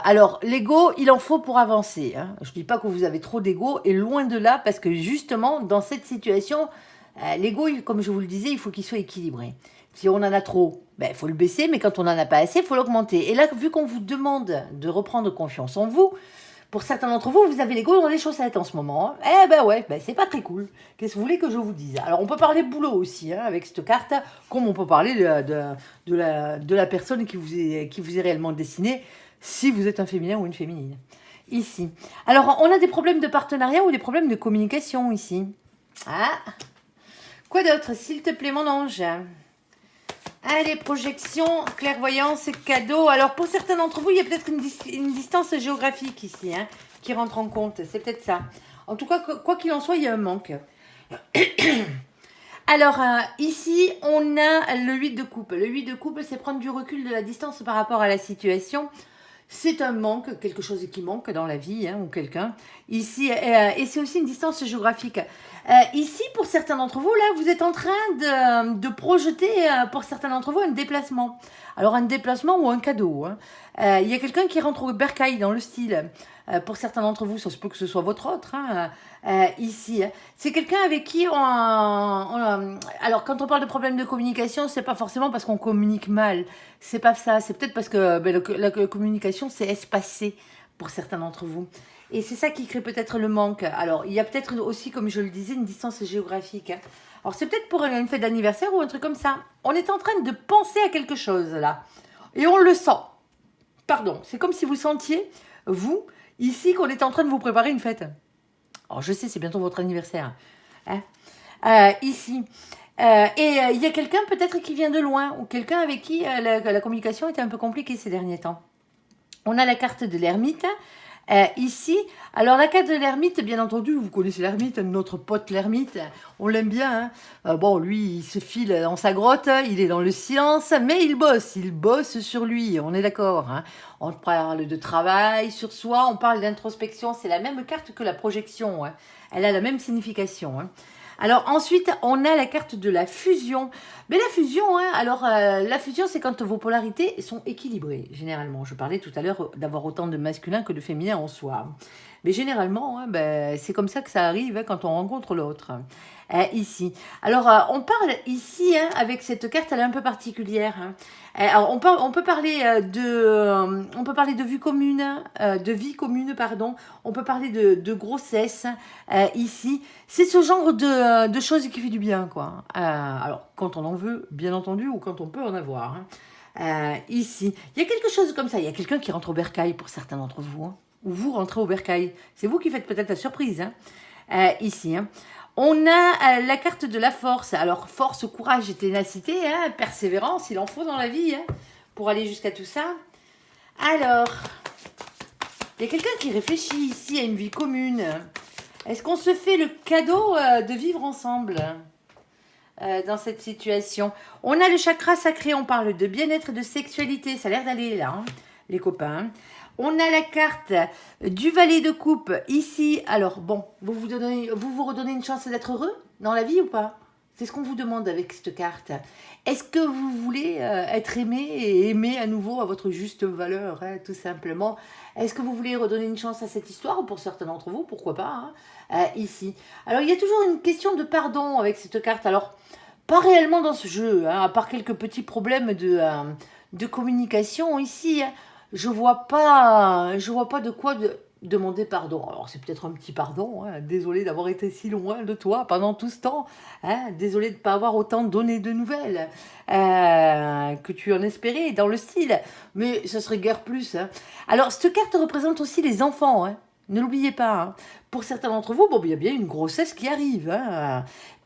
Alors, l'ego, il en faut pour avancer. Hein. Je ne dis pas que vous avez trop d'ego, et loin de là, parce que justement, dans cette situation, l'ego, comme je vous le disais, il faut qu'il soit équilibré. Si on en a trop, il faut le baisser, mais quand on n'en a pas assez, il faut l'augmenter. Et là, vu qu'on vous demande de reprendre confiance en vous, pour certains d'entre vous, vous avez l'ego dans les chaussettes en ce moment. Hein. C'est pas très cool. Qu'est-ce que vous voulez que je vous dise? Alors, on peut parler boulot aussi, hein, avec cette carte, comme on peut parler de la personne qui vous est réellement destinée, si vous êtes un féminin ou une féminine. Ici. Alors, on a des problèmes de partenariat ou des problèmes de communication ici. Ah. Quoi d'autre, s'il te plaît, mon ange? Allez, projection, clairvoyance et cadeau. Alors, pour certains d'entre vous, il y a peut-être une distance géographique ici, hein, qui rentre en compte. C'est peut-être ça. En tout cas, quoi qu'il en soit, il y a un manque. Alors, ici, on a le 8 de coupe. Le 8 de coupe, c'est prendre du recul de la distance par rapport à la situation. C'est un manque, quelque chose qui manque dans la vie, ou quelqu'un. Ici, et c'est aussi une distance géographique. Ici, pour certains d'entre vous, là, vous êtes en train de projeter, pour certains d'entre vous, un déplacement. Alors, un déplacement ou un cadeau. Il y a quelqu'un qui rentre au bercail dans le style. Pour certains d'entre vous, ça se peut que ce soit votre autre, ici. C'est quelqu'un avec qui alors, quand on parle de problème de communication, c'est pas forcément parce qu'on communique mal. C'est pas ça. C'est peut-être parce que la communication s'est espacée pour certains d'entre vous. Et c'est ça qui crée peut-être le manque. Alors, il y a peut-être aussi, comme je le disais, une distance géographique. Alors, c'est peut-être pour une fête d'anniversaire ou un truc comme ça. On est en train de penser à quelque chose, là. Et on le sent. Pardon. C'est comme si vous sentiez, vous, ici, qu'on est en train de vous préparer une fête. Alors, je sais, c'est bientôt votre anniversaire. Ici. Et il y a quelqu'un peut-être qui vient de loin, ou quelqu'un avec qui la communication était un peu compliquée ces derniers temps. On a la carte de l'ermite. Ici, alors la carte de l'ermite, bien entendu, vous connaissez l'ermite, notre pote l'ermite, on l'aime bien. Bon, lui, il se file dans sa grotte, il est dans le silence, mais il bosse sur lui, on est d'accord. On parle de travail sur soi, on parle d'introspection, c'est la même carte que la projection, elle a la même signification. Alors ensuite, on a la carte de la fusion. Mais la fusion, alors la fusion, c'est quand vos polarités sont équilibrées, généralement. Je parlais tout à l'heure d'avoir autant de masculin que de féminin en soi. Mais généralement, c'est comme ça que ça arrive quand on rencontre l'autre. Ici. Alors, on parle ici, avec cette carte, elle est un peu particulière. Alors, on peut parler de vue commune, de vie commune, pardon. On peut parler de grossesse, ici. C'est ce genre de choses qui fait du bien, quoi. Alors, quand on en veut, bien entendu, ou quand on peut en avoir. Ici. Il y a quelque chose comme ça. Il y a quelqu'un qui rentre au bercail, pour certains d'entre vous. Ou vous rentrez au bercail. C'est vous qui faites peut-être la surprise. Ici. On a la carte de la force. Alors, force, courage et ténacité, persévérance, il en faut dans la vie pour aller jusqu'à tout ça. Alors, il y a quelqu'un qui réfléchit ici à une vie commune. Est-ce qu'on se fait le cadeau de vivre ensemble dans cette situation? On a le chakra sacré, on parle de bien-être et de sexualité. Ça a l'air d'aller là, les copains. On a la carte du valet de coupe ici. Alors, bon, vous vous redonnez une chance d'être heureux dans la vie ou pas? C'est ce qu'on vous demande avec cette carte. Est-ce que vous voulez être aimé et aimer à nouveau à votre juste valeur, tout simplement? Est-ce que vous voulez redonner une chance à cette histoire? Ou pour certains d'entre vous, pourquoi pas, ici. Alors, il y a toujours une question de pardon avec cette carte. Alors, pas réellement dans ce jeu, à part quelques petits problèmes de communication ici, je vois pas de quoi demander pardon. Alors c'est peut-être un petit pardon, désolé d'avoir été si loin de toi pendant tout ce temps, désolé de ne pas avoir autant donné de nouvelles que tu en espérais dans le style, mais ça serait guère plus. Alors cette carte représente aussi les enfants, ne l'oubliez pas. Pour certains d'entre vous, bon, il y a bien une grossesse qui arrive.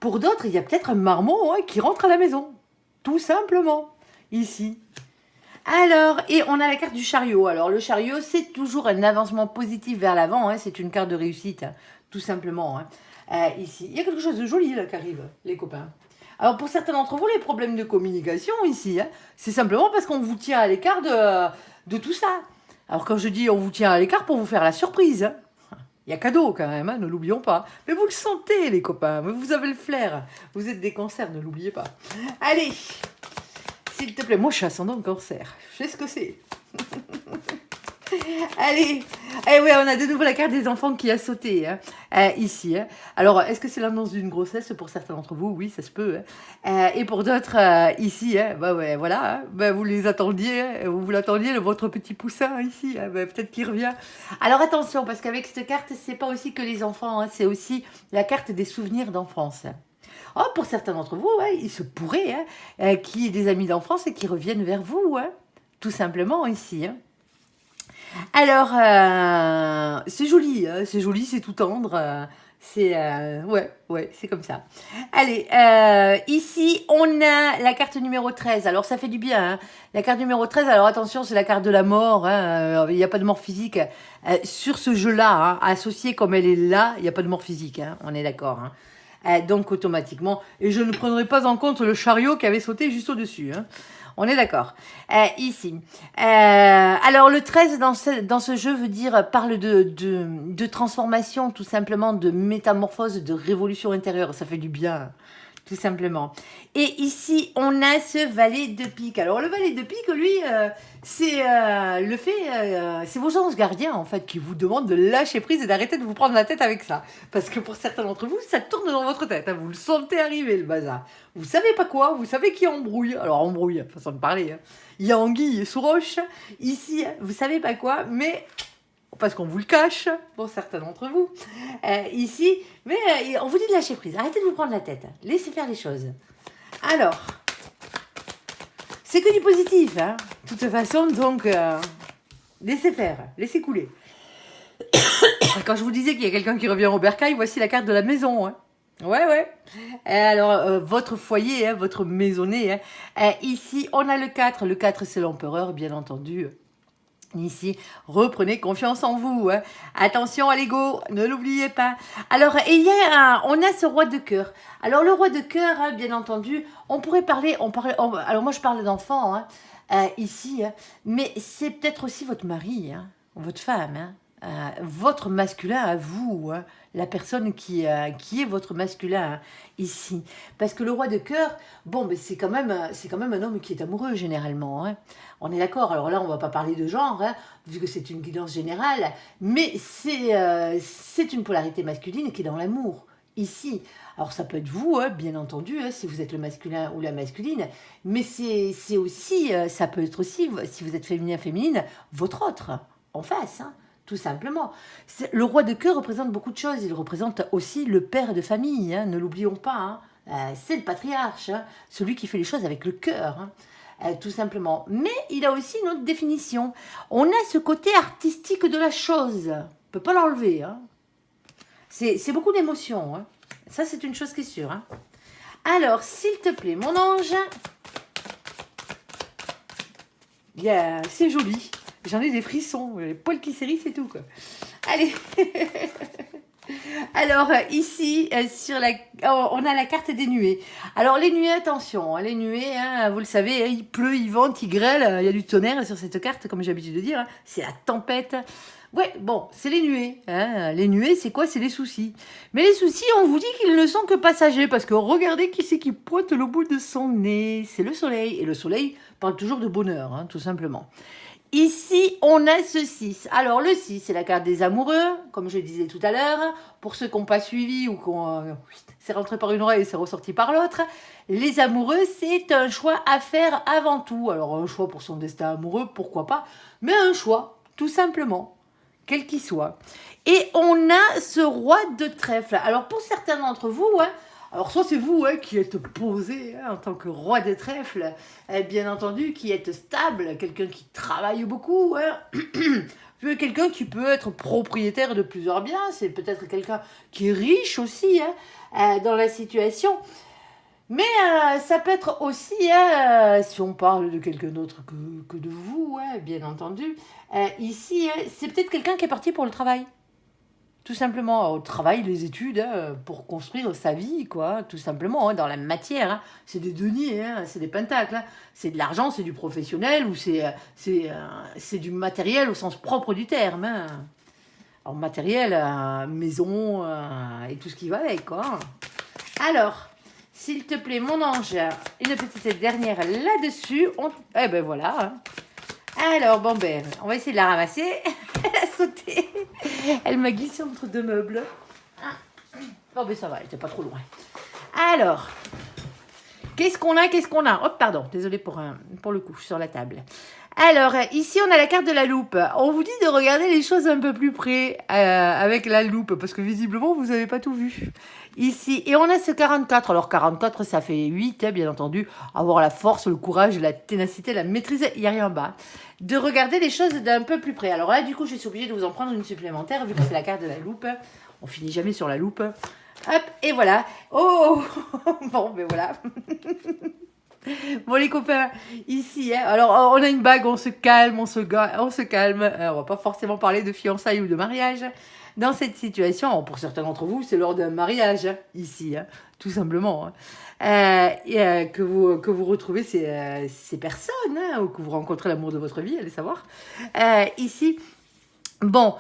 Pour d'autres, il y a peut-être un marmot qui rentre à la maison, tout simplement, ici. Alors, et on a la carte du chariot. Alors, le chariot, c'est toujours un avancement positif vers l'avant. C'est une carte de réussite, tout simplement. Ici, il y a quelque chose de joli là qui arrive, les copains. Alors, pour certains d'entre vous, les problèmes de communication ici, c'est simplement parce qu'on vous tient à l'écart de tout ça. Alors, quand je dis on vous tient à l'écart pour vous faire la surprise, il y a cadeau quand même, ne l'oublions pas. Mais vous le sentez, les copains, mais vous avez le flair. Vous êtes des cancers, ne l'oubliez pas. Allez, s'il te plaît, moi je suis ascendant cancer. Je sais ce que c'est. Allez, ouais, on a de nouveau la carte des enfants qui a sauté ici. Alors, est-ce que c'est l'annonce d'une grossesse pour certains d'entre vous? Oui, ça se peut. Et pour d'autres, ici, ouais, voilà, vous les attendiez, vous l'attendiez, votre petit poussin ici, peut-être qu'il revient. Alors attention, parce qu'avec cette carte, c'est pas aussi que les enfants, c'est aussi la carte des souvenirs d'enfance. Oh, pour certains d'entre vous, il se pourrait qu'il y ait des amis d'enfance et qui reviennent vers vous, tout simplement ici. Alors, c'est joli, c'est tout tendre. Ouais, c'est comme ça. Allez, ici, on a la carte numéro 13. Alors, ça fait du bien. La carte numéro 13, alors attention, c'est la carte de la mort. Il n'y a pas de mort physique. Sur ce jeu-là, associé comme elle est là, il n'y a pas de mort physique. On est d'accord. Donc, automatiquement. Et je ne prendrai pas en compte le chariot qui avait sauté juste au-dessus. On est d'accord. Ici. Alors, le 13 dans ce jeu veut dire, parle de transformation, tout simplement, de métamorphose, de révolution intérieure. Ça fait du bien, tout simplement. Et ici, on a ce valet de pique. Alors, le valet de pique, lui, c'est vos anges gardiens, en fait, qui vous demandent de lâcher prise et d'arrêter de vous prendre la tête avec ça. Parce que pour certains d'entre vous, ça tourne dans votre tête. Hein, vous le sentez arriver, le bazar. Vous savez pas quoi, vous savez qui embrouille. Alors, embrouille, façon de parler. Hein. Il y a anguille sous roche. Ici, vous savez pas quoi, mais parce qu'on vous le cache, pour certains d'entre vous, ici, mais on vous dit de lâcher prise, arrêtez de vous prendre la tête, laissez faire les choses. Alors, c'est que du positif, hein, de toute façon, donc, laissez faire, laissez couler. Quand je vous disais qu'il y a quelqu'un qui revient au bercail, voici la carte de la maison, hein. Ouais. Alors, votre foyer, hein, votre maisonnée, hein. Ici, on a le 4. Le 4, c'est l'empereur, bien entendu. Ici, reprenez confiance en vous. Hein. Attention à l'ego, ne l'oubliez pas. Alors, on a ce roi de cœur. Alors, le roi de cœur, hein, bien entendu, on pourrait parler... alors, moi, je parle d'enfant, hein, ici, hein, mais c'est peut-être aussi votre mari, hein, votre femme, hein. Votre masculin à vous, hein, la personne qui est votre masculin hein, ici. Parce que le roi de cœur, bon, mais c'est quand même un homme qui est amoureux généralement. Hein. On est d'accord. Alors là, on va pas parler de genre, hein, vu que c'est une guidance générale, mais c'est une polarité masculine qui est dans l'amour ici. Alors ça peut être vous, hein, bien entendu, hein, si vous êtes le masculin ou la masculine, mais c'est aussi, ça peut être aussi, si vous êtes féminin, votre autre en face. Hein. Tout simplement. Le roi de cœur représente beaucoup de choses. Il représente aussi le père de famille, hein, ne l'oublions pas. Hein. C'est le patriarche, hein, celui qui fait les choses avec le cœur, hein, tout simplement. Mais il a aussi une autre définition. On a ce côté artistique de la chose. On ne peut pas l'enlever. Hein. C'est beaucoup d'émotions. Hein. Ça, c'est une chose qui est sûre. Hein. Alors, s'il te plaît, mon ange. Yeah, c'est joli. J'en ai des frissons, les poils qui s'hérissent et tout, quoi. Allez. Alors, ici, on a la carte des nuées. Alors, les nuées, attention, hein, les nuées, hein, vous le savez, hein, il pleut, il vente, il grêle, il y a du tonnerre sur cette carte, comme j'ai l'habitude de dire. Hein, c'est la tempête. Ouais, bon, c'est les nuées. Hein. Les nuées, c'est quoi? C'est les soucis. Mais les soucis, on vous dit qu'ils ne sont que passagers, parce que regardez qui c'est qui pointe le bout de son nez. C'est le soleil. Et le soleil parle toujours de bonheur, hein, tout simplement. Ici, on a ce 6. Alors, le 6, c'est la carte des amoureux, comme je le disais tout à l'heure. Pour ceux qui n'ont pas suivi ou c'est rentré par une oreille et c'est ressorti par l'autre. Les amoureux, c'est un choix à faire avant tout. Alors, un choix pour son destin amoureux, pourquoi pas. Mais un choix, tout simplement, quel qu'il soit. Et on a ce roi de trèfle. Alors, pour certains d'entre vous, hein, alors soit c'est vous hein, qui êtes posé hein, en tant que roi des trèfles, bien entendu, qui êtes stable, quelqu'un qui travaille beaucoup, hein, quelqu'un qui peut être propriétaire de plusieurs biens, c'est peut-être quelqu'un qui est riche aussi hein, dans la situation. Mais ça peut être aussi, hein, si on parle de quelqu'un d'autre que de vous, hein, bien entendu, ici, hein, c'est peut-être quelqu'un qui est parti pour le travail. Tout simplement, au travail, les études, hein, pour construire sa vie, quoi, tout simplement, hein, dans la matière. Hein. C'est des deniers, hein, c'est des pentacles, hein. C'est de l'argent, c'est du professionnel, ou c'est du matériel au sens propre du terme. Hein. Alors, matériel, maison, et tout ce qui va avec, quoi. Alors, s'il te plaît, mon ange, une petite dernière là-dessus. Eh ben voilà. Hein. Alors, bon ben, on va essayer de la ramasser. Elle a sauté. Elle m'a glissé entre deux meubles. Bon ben ça va, elle était pas trop loin. Alors, qu'est-ce qu'on a? Oh pardon, désolée pour le coup, sur la table. Alors, ici, on a la carte de la loupe. On vous dit de regarder les choses un peu plus près avec la loupe, parce que visiblement, vous n'avez pas tout vu. Ici, et on a ce 44. Alors, 44, ça fait 8, hein, bien entendu. Avoir la force, le courage, la ténacité, la maîtrise, il n'y a rien en bas. De regarder les choses d'un peu plus près. Alors là, du coup, je suis obligée de vous en prendre une supplémentaire, vu que c'est la carte de la loupe. On finit jamais sur la loupe. Hop, et voilà. Oh bon, ben voilà. Bon les copains, ici, hein, alors on a une bague, on se calme, on se calme, on va pas forcément parler de fiançailles ou de mariage, dans cette situation, pour certains d'entre vous, c'est lors d'un mariage, hein, ici, hein, tout simplement, hein, que vous retrouvez ces personnes, hein, ou que vous rencontrez l'amour de votre vie, allez savoir. Ici, bon,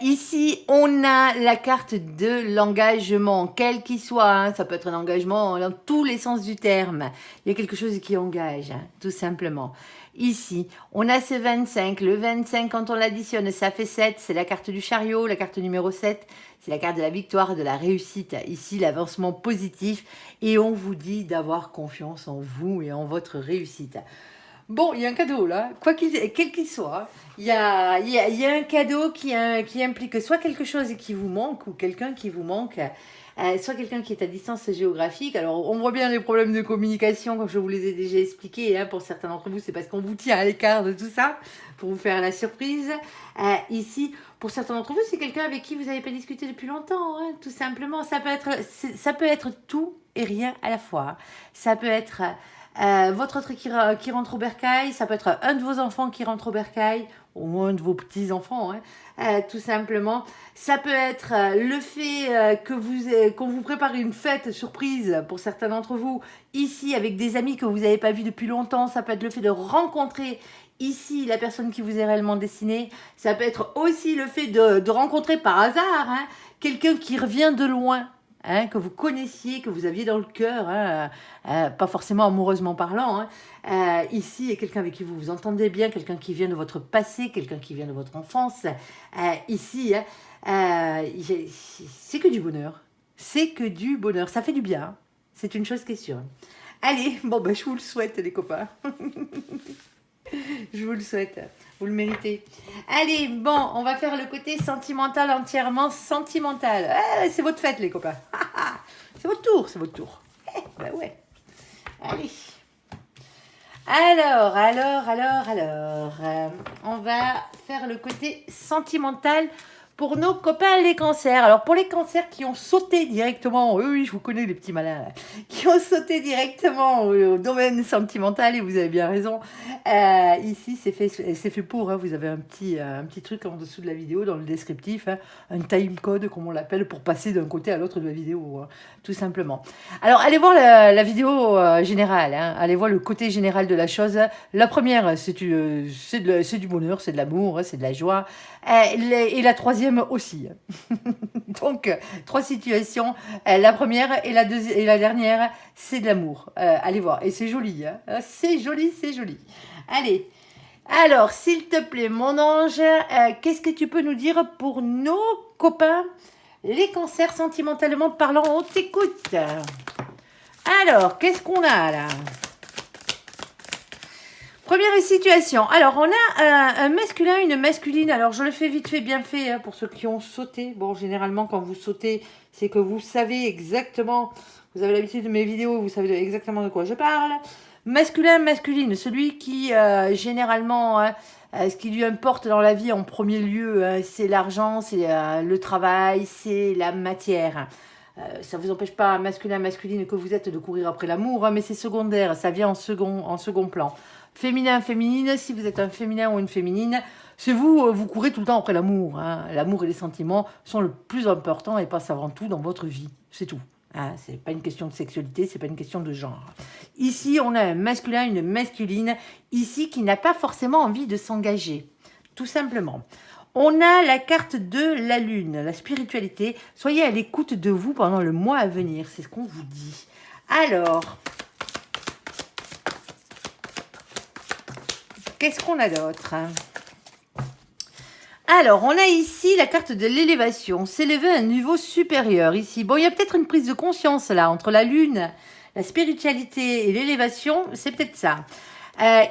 ici, on a la carte de l'engagement, quel qu'il soit, hein, ça peut être un engagement dans tous les sens du terme. Il y a quelque chose qui engage, hein, tout simplement. Ici, on a ce 25. Le 25, quand on l'additionne, ça fait 7. C'est la carte du chariot, la carte numéro 7. C'est la carte de la victoire, de la réussite. Ici, l'avancement positif. Et on vous dit d'avoir confiance en vous et en votre réussite. Bon, il y a un cadeau là, quel qu'il soit. Il y a un cadeau qui implique soit quelque chose qui vous manque ou quelqu'un qui vous manque. Soit quelqu'un qui est à distance géographique. Alors, on voit bien les problèmes de communication, comme je vous les ai déjà expliqués. Hein, pour certains d'entre vous, c'est parce qu'on vous tient à l'écart de tout ça, pour vous faire la surprise. Ici, pour certains d'entre vous, c'est quelqu'un avec qui vous n'avez pas discuté depuis longtemps, hein, tout simplement. Ça peut être tout et rien à la fois. Ça peut être votre autre qui rentre au bercail, ça peut être un de vos enfants qui rentre au bercail, ou un de vos petits-enfants, hein, tout simplement. Ça peut être le fait qu'on vous prépare une fête surprise pour certains d'entre vous, ici, avec des amis que vous n'avez pas vus depuis longtemps. Ça peut être le fait de rencontrer ici la personne qui vous est réellement destinée. Ça peut être aussi le fait de rencontrer par hasard, hein, quelqu'un qui revient de loin. Hein, que vous connaissiez, que vous aviez dans le cœur, hein, pas forcément amoureusement parlant. Hein. Ici, il y a quelqu'un avec qui vous vous entendez bien, quelqu'un qui vient de votre passé, quelqu'un qui vient de votre enfance. Ici, c'est que du bonheur. C'est que du bonheur. Ça fait du bien. Hein. C'est une chose qui est sûre. Allez, bon, je vous le souhaite, les copains. Je vous le souhaite, vous le méritez. Allez, bon, on va faire le côté sentimental, entièrement sentimental. C'est votre fête, les copains. C'est votre tour, c'est votre tour. Ouais. Allez. Alors, on va faire le côté sentimental pour nos copains les cancers. Alors, pour les cancers qui ont sauté directement, oui, je vous connais les petits malins, là, qui ont sauté directement au domaine sentimental, et vous avez bien raison. Ici, c'est fait pour, hein, vous avez un petit truc en dessous de la vidéo, dans le descriptif, hein, un time code, comme on l'appelle, pour passer d'un côté à l'autre de la vidéo, hein, tout simplement. Alors, allez voir la vidéo générale, hein, allez voir le côté général de la chose. La première, c'est du bonheur, c'est de l'amour, hein, c'est de la joie. Et la troisième aussi. Donc, 3 situations. La première et la dernière, c'est de l'amour. Allez voir. Et c'est joli. Hein. C'est joli, c'est joli. Allez. Alors, s'il te plaît, mon ange, qu'est-ce que tu peux nous dire pour nos copains, les cancers sentimentalement parlant? On t'écoute. Alors, qu'est-ce qu'on a là? Première situation. Alors, on a un masculin, une masculine. Alors, je le fais vite fait, bien fait, hein, pour ceux qui ont sauté. Bon, généralement, quand vous sautez, c'est que vous savez exactement, vous avez l'habitude de mes vidéos, vous savez exactement de quoi je parle. Masculin, masculine, celui qui, généralement, hein, ce qui lui importe dans la vie en premier lieu, hein, c'est l'argent, c'est le travail, c'est la matière. Ça ne vous empêche pas, masculin, masculine, que vous êtes de courir après l'amour, hein, mais c'est secondaire, ça vient en second plan. Féminin, féminine, si vous êtes un féminin ou une féminine, c'est vous courez tout le temps après l'amour. Hein. L'amour et les sentiments sont le plus important et passent avant tout dans votre vie. C'est tout. Hein. C'est pas une question de sexualité, c'est pas une question de genre. Ici, on a un masculin, une masculine, ici, qui n'a pas forcément envie de s'engager. Tout simplement. On a la carte de la lune, la spiritualité. Soyez à l'écoute de vous pendant le mois à venir, c'est ce qu'on vous dit. Alors, qu'est-ce qu'on a d'autre? Alors, on a ici la carte de l'élévation, s'élever à un niveau supérieur ici. Bon, il y a peut-être une prise de conscience là, entre la lune, la spiritualité et l'élévation, c'est peut-être ça.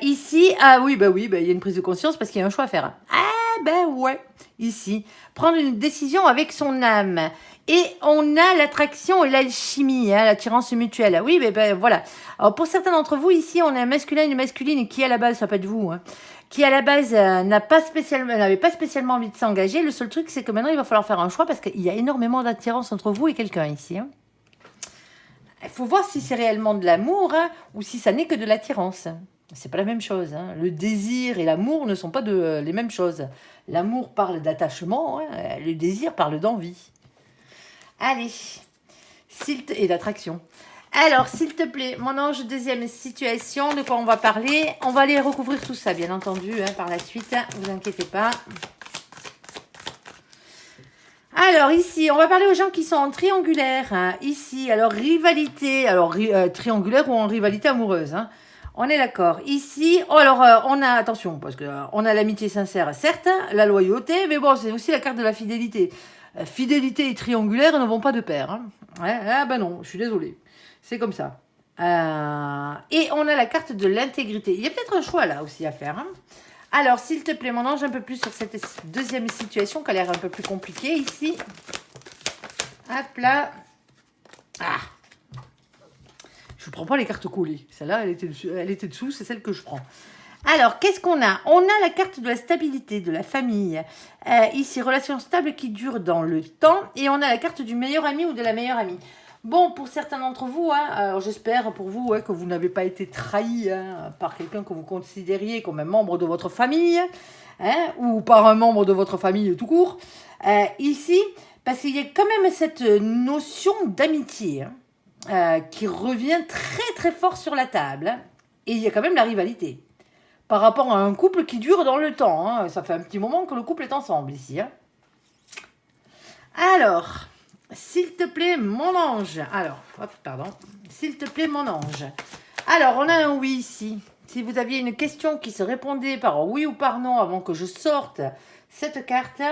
Ici, il y a une prise de conscience parce qu'il y a un choix à faire. Ouais, ici, prendre une décision avec son âme. Et on a l'attraction et l'alchimie, hein, l'attirance mutuelle. Oui, voilà. Alors, pour certains d'entre vous, ici, on a un masculin et une masculine qui, à la base, ça peut être vous, hein, qui, à la base, n'avait pas spécialement envie de s'engager. Le seul truc, c'est que maintenant, il va falloir faire un choix parce qu'il y a énormément d'attirance entre vous et quelqu'un ici. Hein. Il faut voir si c'est réellement de l'amour, hein, ou si ça n'est que de l'attirance. C'est pas la même chose. Hein. Le désir et l'amour ne sont pas les mêmes choses. L'amour parle d'attachement, hein, le désir parle d'envie. Allez, et d'attraction. Alors, s'il te plaît, mon ange, deuxième situation, de quoi on va parler? On va aller recouvrir tout ça, bien entendu, hein, par la suite. Vous inquiétez pas. Alors, ici, on va parler aux gens qui sont en triangulaire. Hein, ici, alors, rivalité. Alors, triangulaire ou en rivalité amoureuse. Hein. On est d'accord. Ici, oh, alors, on a, attention, parce que on a l'amitié sincère, certes, la loyauté, mais bon, c'est aussi la carte de la fidélité. Fidélité et triangulaire ne vont pas de pair. Hein. Ouais, ah ben non, je suis désolée. C'est comme ça. Et on a la carte de l'intégrité. Il y a peut-être un choix là aussi à faire. Hein. Alors, s'il te plaît, mon ange, un peu plus sur cette deuxième situation qui a l'air un peu plus compliquée ici. Hop là. Ah. Je ne prends pas les cartes collées. Celle-là, elle était dessous, c'est celle que je prends. Alors, qu'est-ce qu'on a? On a la carte de la stabilité, de la famille. Ici, relation stable qui dure dans le temps. Et on a la carte du meilleur ami ou de la meilleure amie. Bon, pour certains d'entre vous, hein, alors j'espère pour vous que vous n'avez pas été trahi par quelqu'un que vous considériez comme un membre de votre famille, hein, ou par un membre de votre famille tout court. Ici, parce qu'il y a quand même cette notion d'amitié qui revient très très fort sur la table. Hein, et il y a quand même la rivalité. Par rapport à un couple qui dure dans le temps. Hein, ça fait un petit moment que le couple est ensemble ici. Hein. Alors... S'il te plaît, mon ange. Alors, hop, pardon. S'il te plaît, mon ange. Alors, on a un oui ici. Si vous aviez une question qui se répondait par oui ou par non avant que je sorte cette carte,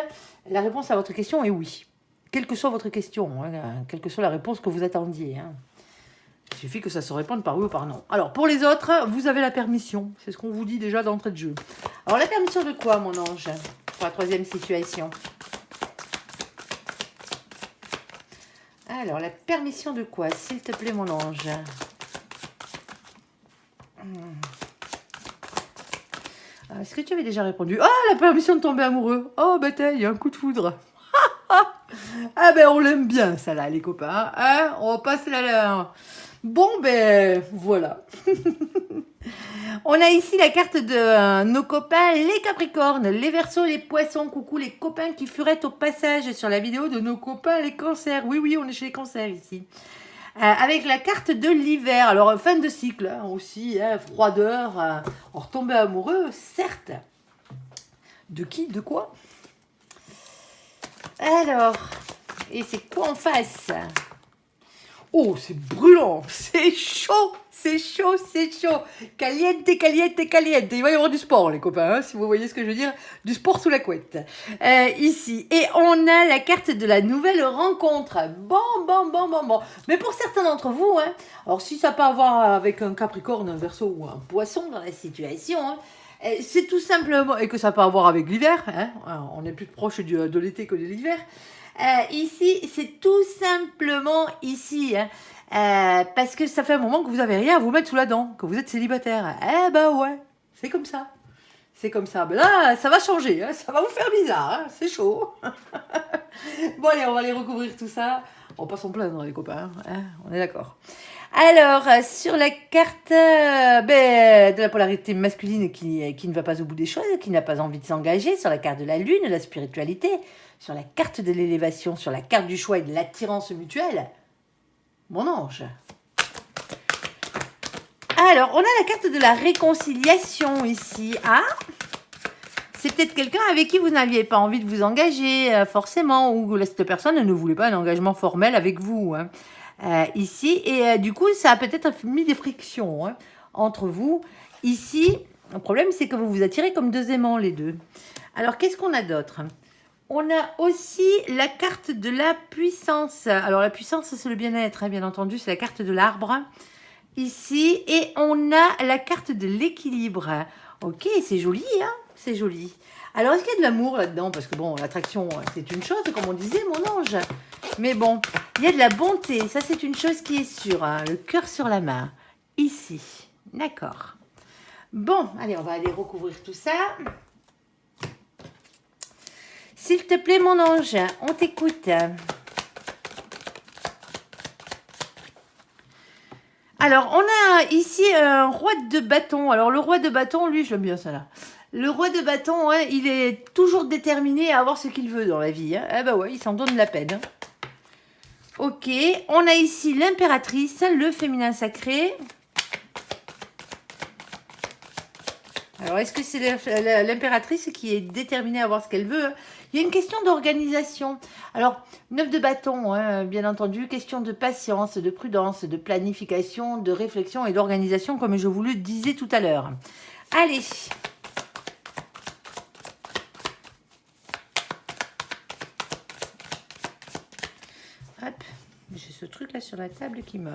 la réponse à votre question est oui. Quelle que soit votre question, hein, quelle que soit la réponse que vous attendiez. Hein. Il suffit que ça se réponde par oui ou par non. Alors, pour les autres, vous avez la permission. C'est ce qu'on vous dit déjà d'entrée de jeu. Alors, la permission de quoi, mon ange, pour la troisième situation? Alors, la permission de quoi, s'il te plaît, mon ange? Est-ce que tu avais déjà répondu? Ah, la permission de tomber amoureux. Oh, bataille, il y a un coup de foudre. Ah ben, on l'aime bien, ça là, les copains. Hein, on passe la... Bon, ben, voilà. On a ici la carte de nos copains, les Capricornes, les Verseaux, les Poissons. Coucou les copains qui furettent au passage sur la vidéo de nos copains, les Cancers. Oui, oui, on est chez les Cancers ici. Avec la carte de l'hiver. Alors, fin de cycle hein, aussi, hein, froideur. On retombe amoureux, certes. De qui? De quoi? Alors, et c'est quoi en face? Oh, c'est brûlant, c'est chaud, c'est chaud, c'est chaud. Caliente, caliente, caliente. Il va y avoir du sport, les copains, hein, si vous voyez ce que je veux dire. Du sport sous la couette. Ici. Et on a la carte de la nouvelle rencontre. Bon, bon, bon, bon, bon. Mais pour certains d'entre vous, hein, alors si ça n'a pas à voir avec un Capricorne, un Verseau ou un Poisson dans la situation, hein, c'est tout simplement, et que ça n'a pas à voir avec l'hiver, hein, on est plus proche de l'été que de l'hiver. Ici, c'est tout simplement ici, hein, parce que ça fait un moment que vous n'avez rien à vous mettre sous la dent, que vous êtes célibataire. Eh ben ouais, c'est comme ça. C'est comme ça. Mais là, ça va changer, hein, ça va vous faire bizarre, hein, c'est chaud. Bon allez, on va aller recouvrir tout ça. On va pas s'en plaindre les copains, hein, on est d'accord. Alors, sur la carte de la polarité masculine qui ne va pas au bout des choses, qui n'a pas envie de s'engager, sur la carte de la lune, la spiritualité, sur la carte de l'élévation, sur la carte du choix et de l'attirance mutuelle, mon ange. Alors, on a la carte de la réconciliation ici. Ah, c'est peut-être quelqu'un avec qui vous n'aviez pas envie de vous engager, forcément, ou cette personne ne voulait pas un engagement formel avec vous. Hein. Ici, et du coup, ça a peut-être mis des frictions hein, entre vous. Ici, le problème, c'est que vous vous attirez comme deux aimants, les deux. Alors, qu'est-ce qu'on a d'autre? On a aussi la carte de la puissance. Alors, la puissance, c'est le bien-être, hein, bien entendu. C'est la carte de l'arbre. Ici, et on a la carte de l'équilibre. Ok, c'est joli, hein? C'est joli. Alors, est-ce qu'il y a de l'amour là-dedans? Parce que, bon, l'attraction, c'est une chose, comme on disait, mon ange. Mais bon, il y a de la bonté. Ça, c'est une chose qui est sûre. Hein? Le cœur sur la main. Ici. D'accord. Bon, allez, on va aller recouvrir tout ça. S'il te plaît, mon ange, on t'écoute. Alors, on a ici un roi de bâton. Alors, le roi de bâton, lui, je l'aime bien ça là. Le roi de bâton, hein, il est toujours déterminé à avoir ce qu'il veut dans la vie. Hein. Eh ben ouais, il s'en donne la peine. Hein. Ok, on a ici l'impératrice, le féminin sacré. Alors, est-ce que c'est l'impératrice qui est déterminée à avoir ce qu'elle veut? Il y a une question d'organisation. Alors, 9 de bâton, hein, bien entendu, question de patience, de prudence, de planification, de réflexion et d'organisation, comme je vous le disais tout à l'heure. Allez. Hop, j'ai ce truc là sur la table qui me...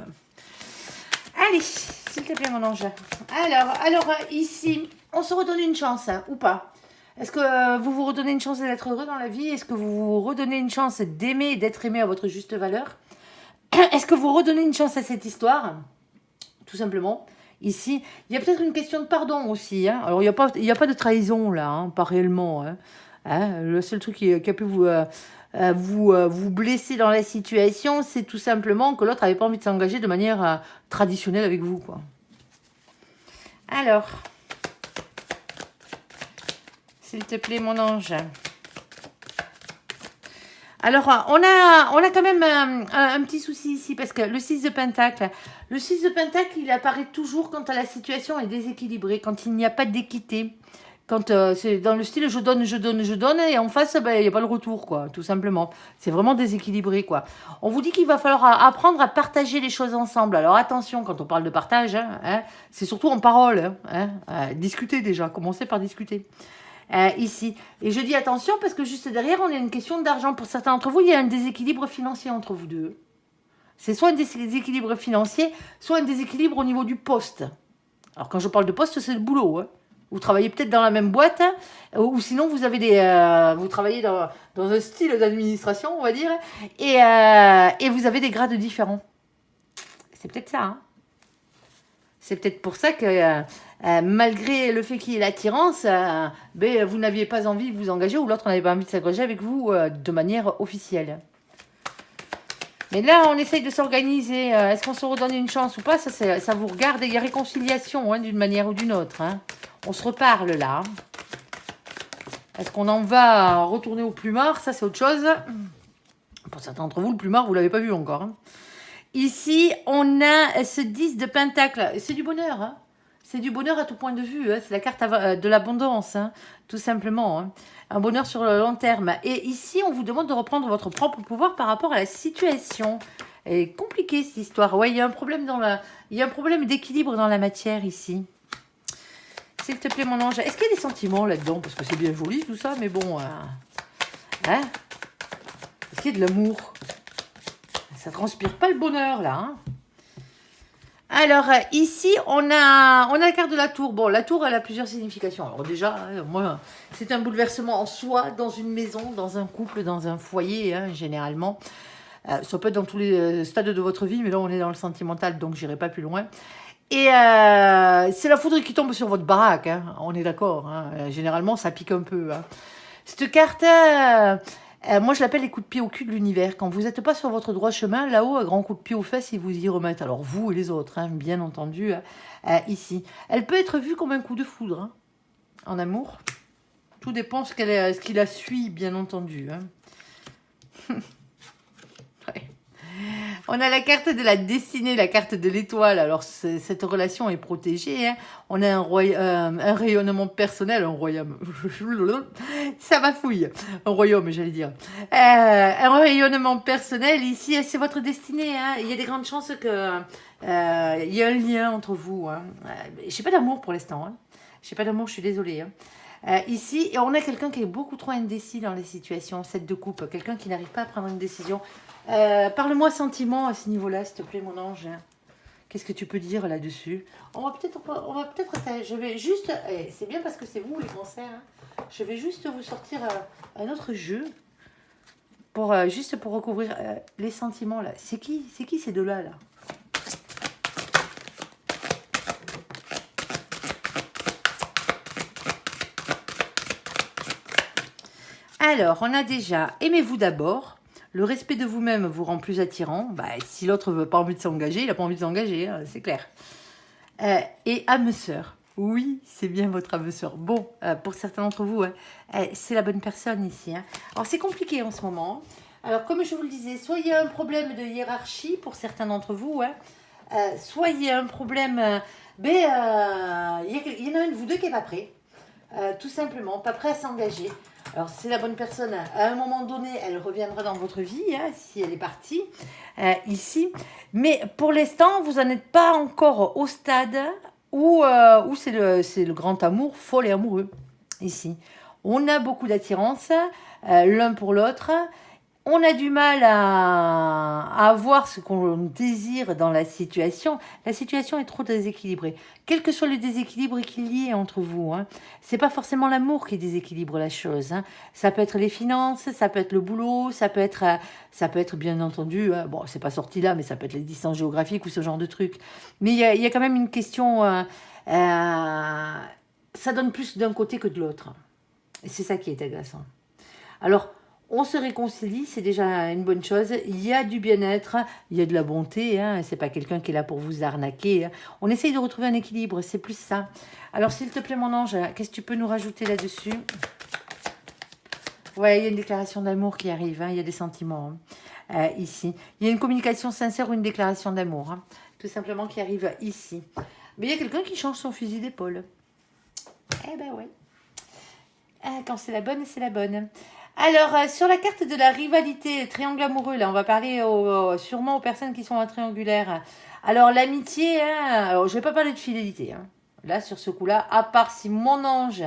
Allez, s'il te plaît mon ange. Alors ici, on se redonne une chance, hein, ou pas? Est-ce que vous vous redonnez une chance d'être heureux dans la vie? Est-ce que vous vous redonnez une chance d'aimer et d'être aimé à votre juste valeur? Est-ce que vous redonnez une chance à cette histoire? Tout simplement. Ici, il y a peut-être une question de pardon aussi. Hein. Alors, il n'y a pas de trahison là, hein, pas réellement. Hein. Hein, le seul truc qui a pu vous blesser dans la situation, c'est tout simplement que l'autre n'avait pas envie de s'engager de manière traditionnelle avec vous. Quoi. Alors, s'il te plaît, mon ange. Alors, on a quand même un petit souci ici, parce que le 6 de Pentacle, il apparaît toujours quand la situation est déséquilibrée, quand il n'y a pas d'équité, quand c'est dans le style je donne, et en face, ben, il n'y a pas le retour, quoi, tout simplement. C'est vraiment déséquilibré, quoi. On vous dit qu'il va falloir apprendre à partager les choses ensemble. Alors, attention, quand on parle de partage, hein, c'est surtout en parole. Discuter déjà, commencez par discuter. Ici. Et je dis attention parce que juste derrière, on a une question d'argent. Pour certains d'entre vous, il y a un déséquilibre financier entre vous deux. C'est soit un déséquilibre financier, soit un déséquilibre au niveau du poste. Alors quand je parle de poste, c'est le boulot. Hein. Vous travaillez peut-être dans la même boîte, hein, ou sinon vous avez vous travaillez dans un style d'administration, on va dire, et vous avez des grades différents. C'est peut-être ça. Hein. C'est peut-être pour ça que malgré le fait qu'il y ait l'attirance, ben, vous n'aviez pas envie de vous engager ou l'autre n'avait pas envie de s'engager avec vous de manière officielle. Mais là, on essaye de s'organiser. Est-ce qu'on se redonne une chance ou pas? Ça vous regarde. Il y a réconciliation hein, d'une manière ou d'une autre. Hein. On se reparle là. Est-ce qu'on en va retourner au plumard? Ça, c'est autre chose. Pour certains d'entre vous, le plumard, vous ne l'avez pas vu encore. Hein. Ici, on a ce 10 de Pentacle. C'est du bonheur. Hein. C'est du bonheur à tout point de vue. Hein. C'est la carte de l'abondance, hein, tout simplement. Hein. Un bonheur sur le long terme. Et ici, on vous demande de reprendre votre propre pouvoir par rapport à la situation. C'est compliqué, cette histoire. Ouais, il y a un problème il y a un problème d'équilibre dans la matière, ici. S'il te plaît, mon ange. Est-ce qu'il y a des sentiments là-dedans? Parce que c'est bien joli, tout ça, mais bon... hein? Est-ce qu'il y a de l'amour? Ça transpire pas le bonheur, là. Hein. Alors, ici, on a la carte de la tour. Bon, la tour, elle a plusieurs significations. Alors déjà, moi, c'est un bouleversement en soi, dans une maison, dans un couple, dans un foyer, hein, généralement. Ça peut être dans tous les stades de votre vie, mais là, on est dans le sentimental, donc j'irai pas plus loin. Et c'est la foudre qui tombe sur votre baraque, hein, on est d'accord. Hein, généralement, ça pique un peu. Hein. Cette carte... moi, je l'appelle les coups de pied au cul de l'univers. Quand vous n'êtes pas sur votre droit chemin, là-haut, un grand coup de pied aux fesses, ils vous y remettent. Alors, vous et les autres, hein, bien entendu, ici. Elle peut être vue comme un coup de foudre, hein, en amour. Tout dépend ce qui la suit, bien entendu. Hein. Ouais. On a la carte de la destinée, la carte de l'étoile. Alors, cette relation est protégée. Hein. On a un rayonnement personnel, un royaume. Ça m'affouille. Un royaume, j'allais dire. Un rayonnement personnel. Ici, c'est votre destinée. Hein. Il y a des grandes chances que il y a un lien entre vous. Hein. Je n'ai pas d'amour pour l'instant. Hein. Je n'ai pas d'amour, je suis désolée. Hein. Ici, on a quelqu'un qui est beaucoup trop indécis dans les situations. 7 de coupe. Quelqu'un qui n'arrive pas à prendre une décision. Parle-moi sentiment à ce niveau-là, s'il te plaît, mon ange. Qu'est-ce que tu peux dire là-dessus? On va peut-être, je vais juste, c'est bien parce que c'est vous les cancers. Hein, je vais juste vous sortir un autre jeu pour juste pour recouvrir les sentiments là. C'est qui ces deux-là là? Alors, on a déjà aimez-vous d'abord. Le respect de vous-même vous rend plus attirant. Bah, si l'autre n'a pas envie de s'engager, il n'a pas envie de s'engager, hein, c'est clair. Et âme sœur. Oui, c'est bien votre âme sœur. Bon, pour certains d'entre vous, hein, c'est la bonne personne ici. Hein. Alors, c'est compliqué en ce moment. Alors, comme je vous le disais, soit il y a un problème de hiérarchie pour certains d'entre vous, hein, soit il y a un problème... il y en a un de vous deux qui n'est pas prêt. Tout simplement, pas prêt à s'engager. Alors, c'est la bonne personne. À un moment donné, elle reviendra dans votre vie, hein, si elle est partie, ici. Mais pour l'instant, vous n'en êtes pas encore au stade où c'est le grand amour, folle et amoureux, ici. On a beaucoup d'attirance, l'un pour l'autre. On a du mal à avoir ce qu'on désire dans la situation. La situation est trop déséquilibrée. Quel que soit le déséquilibre qu'il y ait entre vous, hein, c'est pas forcément l'amour qui déséquilibre la chose. Hein. Ça peut être les finances, ça peut être le boulot, ça peut être bien entendu, bon, c'est pas sorti là, mais ça peut être les distances géographiques ou ce genre de trucs. Mais il y a quand même une question. Ça donne plus d'un côté que de l'autre. Et c'est ça qui est agaçant. Alors, on se réconcilie, c'est déjà une bonne chose. Il y a du bien-être, il y a de la bonté. Hein. C'est pas quelqu'un qui est là pour vous arnaquer. Hein. On essaye de retrouver un équilibre, c'est plus ça. Alors, s'il te plaît, mon ange, qu'est-ce que tu peux nous rajouter là-dessus? Ouais, il y a une déclaration d'amour qui arrive. Hein. Il y a des sentiments ici. Il y a une communication sincère ou une déclaration d'amour, hein, tout simplement, qui arrive ici. Mais il y a quelqu'un qui change son fusil d'épaule. Eh ben ouais. Quand c'est la bonne, c'est la bonne. Alors, sur la carte de la rivalité, triangle amoureux, là, on va parler sûrement aux personnes qui sont en triangulaire. Alors, l'amitié, hein, alors, je ne vais pas parler de fidélité. Hein. Là, sur ce coup-là, à part si mon ange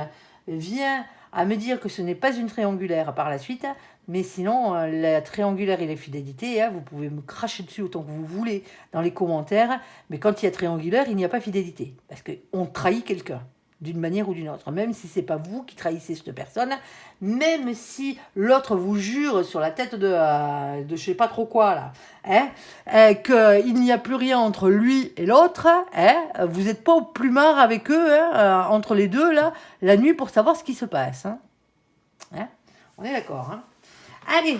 vient à me dire que ce n'est pas une triangulaire par la suite, mais sinon, la triangulaire et la fidélité, hein, vous pouvez me cracher dessus autant que vous voulez dans les commentaires, mais quand il y a triangulaire, il n'y a pas fidélité, parce qu'on trahit quelqu'un. D'une manière ou d'une autre, même si c'est pas vous qui trahissez cette personne, même si l'autre vous jure sur la tête de je sais pas trop quoi là, hein, qu'il n'y a plus rien entre lui et l'autre, hein, vous n'êtes pas au plumard avec eux, hein, entre les deux là, la nuit pour savoir ce qui se passe. Hein. Hein, on est d'accord. Hein. Allez.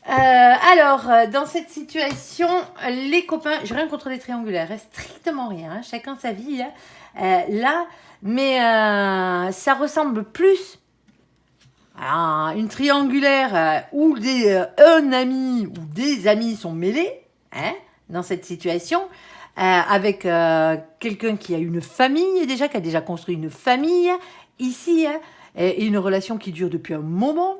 Alors, dans cette situation, les copains, j'ai rien contre les triangulaires, hein, strictement rien, hein, chacun sa vie. Hein. Là, mais ça ressemble plus à une triangulaire où un ami ou des amis sont mêlés, hein, dans cette situation, avec quelqu'un qui a une famille déjà, qui a déjà construit une famille ici, hein, et une relation qui dure depuis un moment,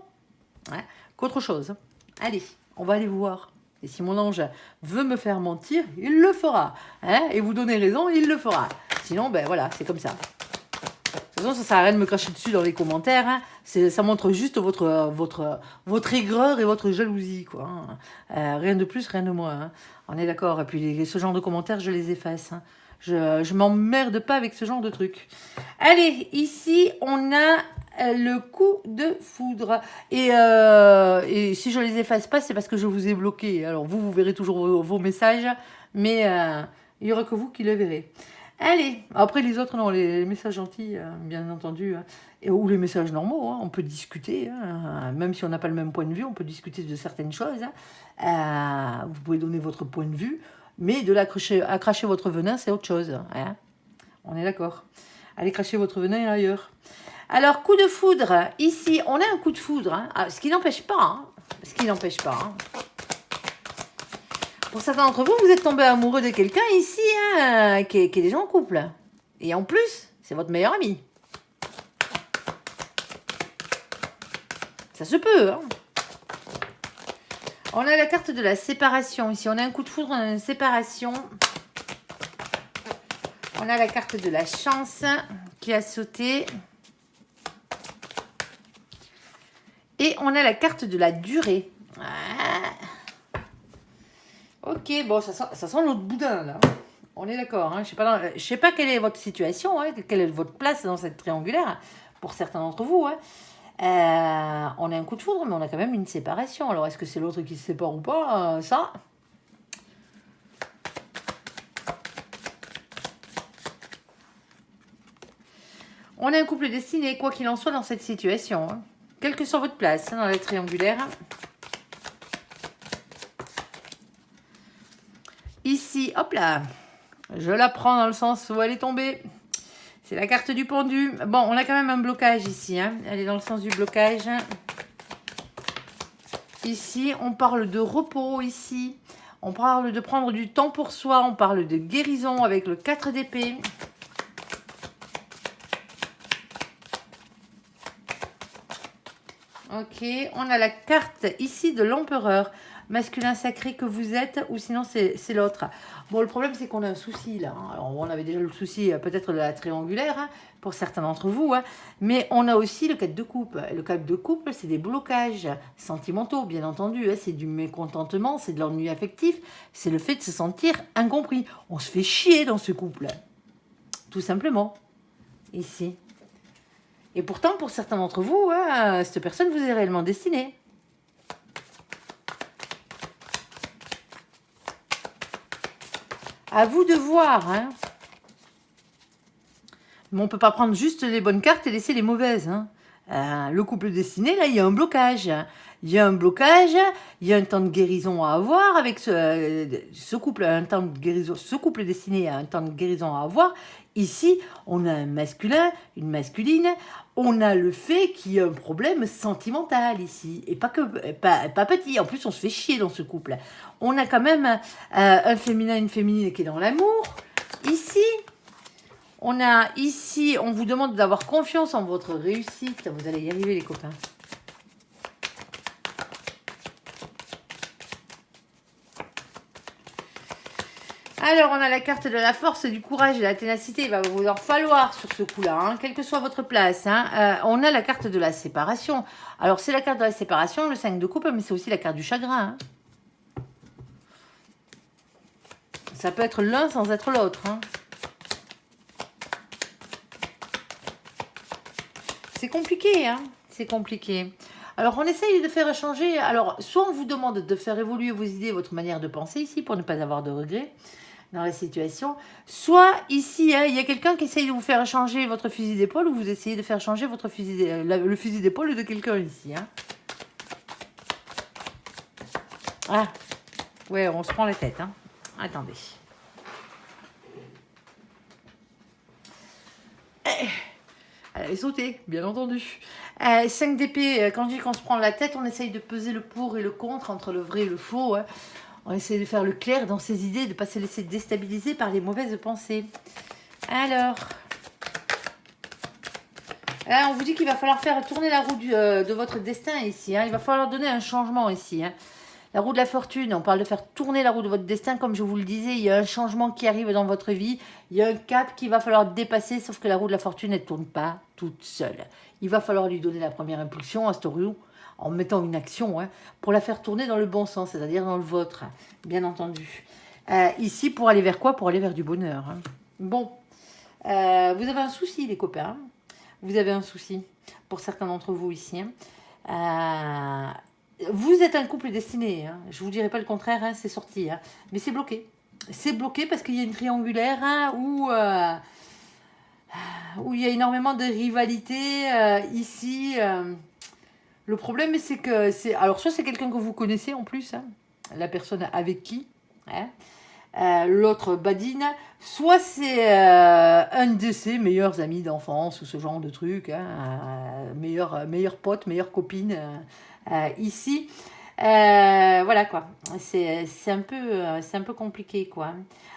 hein, qu'autre chose. Allez, on va aller voir. Et si mon ange veut me faire mentir, il le fera. Hein, et vous donner raison, il le fera. Sinon, ben voilà, c'est comme ça. De toute façon, ça sert à rien de me cracher dessus dans les commentaires. Hein. Ça montre juste votre aigreur et votre jalousie, quoi. Hein. Rien de plus, rien de moins. Hein. On est d'accord. Et puis, ce genre de commentaires, je les efface. Hein. Je m'emmerde pas avec ce genre de trucs. Allez, ici, on a le coup de foudre. Et si je les efface pas, c'est parce que je vous ai bloqué. Alors, vous verrez toujours vos messages, mais il n'y aura que vous qui le verrez. Allez, après les autres, non, les messages gentils, bien entendu, hein, ou les messages normaux, hein, on peut discuter, hein, même si on n'a pas le même point de vue, on peut discuter de certaines choses. Hein. Vous pouvez donner votre point de vue, mais de à cracher votre venin, c'est autre chose. Hein. On est d'accord. Allez cracher votre venin ailleurs. Alors, coup de foudre, ici, on a un coup de foudre, hein, ce qui n'empêche pas, hein, Hein. Pour certains d'entre vous, vous êtes tombé amoureux de quelqu'un ici, hein, qui est déjà en couple. Et en plus, c'est votre meilleur ami. Ça se peut, hein. On a la carte de la séparation. Ici, on a un coup de foudre, on a une séparation. On a la carte de la chance qui a sauté. Et on a la carte de la durée. Ok, bon, ça sent notre boudin, là. On est d'accord. Hein. Je sais pas quelle est votre situation, hein, quelle est votre place dans cette triangulaire, pour certains d'entre vous. Hein. On a un coup de foudre, mais on a quand même une séparation. Alors, est-ce que c'est l'autre qui se sépare ou pas ça On a un couple destiné, quoi qu'il en soit, dans cette situation. Hein. quelle que soit votre place dans la triangulaire. Ici, hop là, je la prends dans le sens où elle est tombée. C'est la carte du pendu. Bon, on a quand même un blocage ici. Hein. Elle est dans le sens du blocage. Ici, on parle de repos ici. On parle de prendre du temps pour soi. On parle de guérison avec le 4 d'épée. Ok, on a la carte ici de l'empereur. Masculin sacré que vous êtes, ou sinon c'est l'autre. Bon, le problème, c'est qu'on a un souci, là. Hein. Alors, on avait déjà le souci, peut-être de la triangulaire, hein, pour certains d'entre vous. Hein. Mais on a aussi le 4 de coupe. Et le 4 de coupe, c'est des blocages sentimentaux, bien entendu. Hein. C'est du mécontentement, c'est de l'ennui affectif. C'est le fait de se sentir incompris. On se fait chier dans ce couple. Tout simplement. Ici. Et pourtant, pour certains d'entre vous, hein, cette personne vous est réellement destinée. À vous de voir. Hein. Mais on ne peut pas prendre juste les bonnes cartes et laisser les mauvaises. Hein. Le couple destiné, là, il y a un blocage. Il y a un blocage, il y a un temps de guérison à avoir avec ce couple, un temps de guérison, ce couple destiné a un temps de guérison à avoir. Ici, on a un masculin, une masculine, on a le fait qu'il y a un problème sentimental ici, et pas petit, en plus on se fait chier dans ce couple. On a quand même un féminin, une féminine qui est dans l'amour, ici. On a ici, on vous demande d'avoir confiance en votre réussite, vous allez y arriver les copains. Alors, on a la carte de la force, du courage et de la ténacité. Il va vous en falloir sur ce coup-là, hein, quelle que soit votre place. Hein. On a la carte de la séparation. Alors, c'est la carte de la séparation, le 5 de coupe, mais c'est aussi la carte du chagrin. Hein. Ça peut être l'un sans être l'autre. Hein. C'est compliqué, hein. C'est compliqué. Alors, on essaye de faire changer. Alors, soit on vous demande de faire évoluer vos idées, votre manière de penser ici, pour ne pas avoir de regrets dans la situation. Soit ici, hein, il y a quelqu'un qui essaye de vous faire changer votre fusil d'épaule, ou vous essayez de faire changer votre le fusil d'épaule de quelqu'un ici. Hein. Ah, ouais, on se prend la tête. Hein. Attendez. Elle est sautée, bien entendu. 5 d'épée, quand je dis qu'on se prend la tête, on essaye de peser le pour et le contre, entre le vrai et le faux. Hein. On essaie de faire le clair dans ses idées, de ne pas se laisser déstabiliser par les mauvaises pensées. Alors, là, on vous dit qu'il va falloir faire tourner la roue de votre destin ici. Hein. Il va falloir donner un changement ici. Hein. La roue de la fortune, on parle de faire tourner la roue de votre destin. Comme je vous le disais, il y a un changement qui arrive dans votre vie. Il y a un cap qu'il va falloir dépasser, sauf que la roue de la fortune, elle ne tourne pas toute seule. Il va falloir lui donner la première impulsion à cette roue, en mettant une action, hein, pour la faire tourner dans le bon sens, c'est-à-dire dans le vôtre, bien entendu. Ici, pour aller vers quoi? Pour aller vers du bonheur. Hein. Bon, vous avez un souci, les copains. Vous avez un souci, pour certains d'entre vous ici. Hein. Vous êtes un couple destiné, hein. Je ne vous dirai pas le contraire, hein, c'est sorti. Hein. Mais c'est bloqué. C'est bloqué parce qu'il y a une triangulaire hein, où il y a énormément de rivalité ici. Le problème, c'est que c'est... Alors, soit c'est quelqu'un que vous connaissez en plus, hein, la personne avec qui, hein, l'autre badine, soit c'est un de ses meilleurs amis d'enfance ou ce genre de truc, hein, meilleur pote, meilleure copine ici. Voilà quoi, c'est un peu compliqué quoi.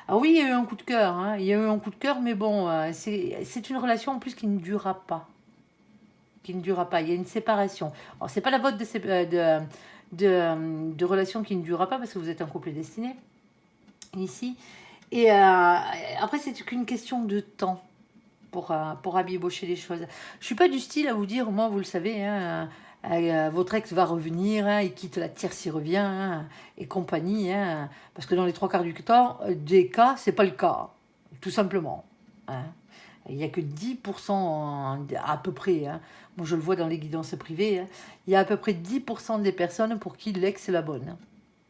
Alors oui, il y a eu un coup de cœur, hein, il y a eu un coup de cœur, mais bon, c'est une relation en plus qui ne durera pas. Il y a une séparation. Alors, c'est pas la vôtre de relation qui ne durera pas parce que vous êtes un couple destiné ici. Et après, c'est qu'une question de temps pour rabibocher les choses. Je suis pas du style à vous dire, moi, vous le savez, hein, votre ex va revenir, hein, il quitte la tierce, il revient, hein, et compagnie. Hein, parce que dans les 3/4 du temps, des cas, c'est pas le cas, tout simplement. Hein. Il n'y a que 10% à peu près, hein. Moi je le vois dans les guidances privées, hein. Il y a à peu près 10% des personnes pour qui l'ex est la bonne. Hein.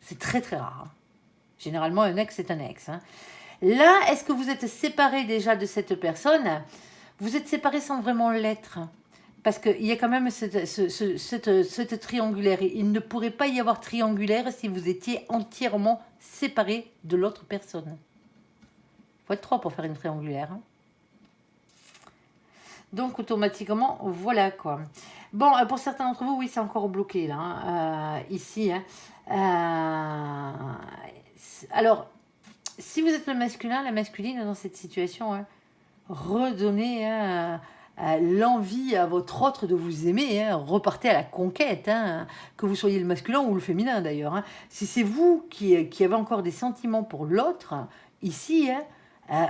C'est très très rare. Hein. Généralement un ex c'est un ex. Hein. Là, est-ce que vous êtes séparés déjà de cette personne? Vous êtes séparés sans vraiment l'être. parce qu'il y a quand même cette triangulaire. Il ne pourrait pas y avoir triangulaire si vous étiez entièrement séparés de l'autre personne. Il faut être trois pour faire une triangulaire. Hein. Donc, automatiquement, voilà quoi. Bon, pour certains d'entre vous, oui, c'est encore bloqué là, hein, ici. Hein. Alors, si vous êtes le masculin, la masculine dans cette situation, hein, redonnez l'envie à votre autre de vous aimer, hein, repartez à la conquête, hein, que vous soyez le masculin ou le féminin d'ailleurs. Hein. Si c'est vous qui avez encore des sentiments pour l'autre, ici, hein,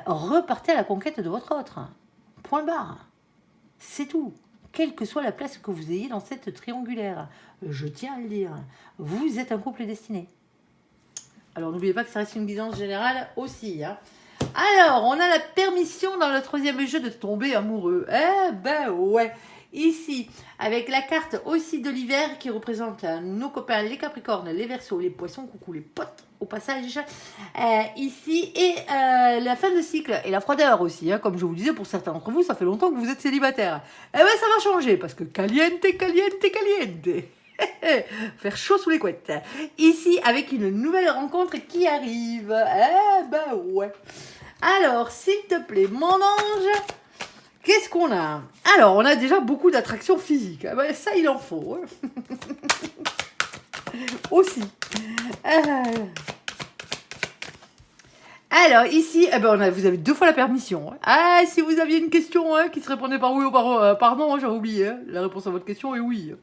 repartez à la conquête de votre autre. Point barre. C'est tout. Quelle que soit la place que vous ayez dans cette triangulaire. Je tiens à le dire. Vous êtes un couple destiné. Alors, n'oubliez pas que ça reste une guidance générale aussi. Hein. Alors, on a la permission dans le troisième jeu de tomber amoureux. Eh ben ouais. Ici, avec la carte aussi de l'hiver qui représente nos copains, les Capricornes, les Verseaux, les Poissons, coucou les potes au passage. Ici, et la fin de cycle et la froideur aussi. Hein, comme je vous disais, pour certains d'entre vous, ça fait longtemps que vous êtes célibataire. Eh ben ça va changer parce que caliente, caliente, caliente. Faire chaud sous les couettes. Ici, avec une nouvelle rencontre qui arrive. Eh ben ouais. Alors, s'il te plaît, mon ange, qu'est-ce qu'on a? Alors, on a déjà beaucoup d'attractions physiques. Ben, ça, il en faut. Hein. Aussi. Alors, ici, eh ben, vous avez 2 fois la permission. Hein. Ah, si vous aviez une question hein, qui se répondait par oui ou par non, j'ai oublié. Hein. La réponse à votre question est oui.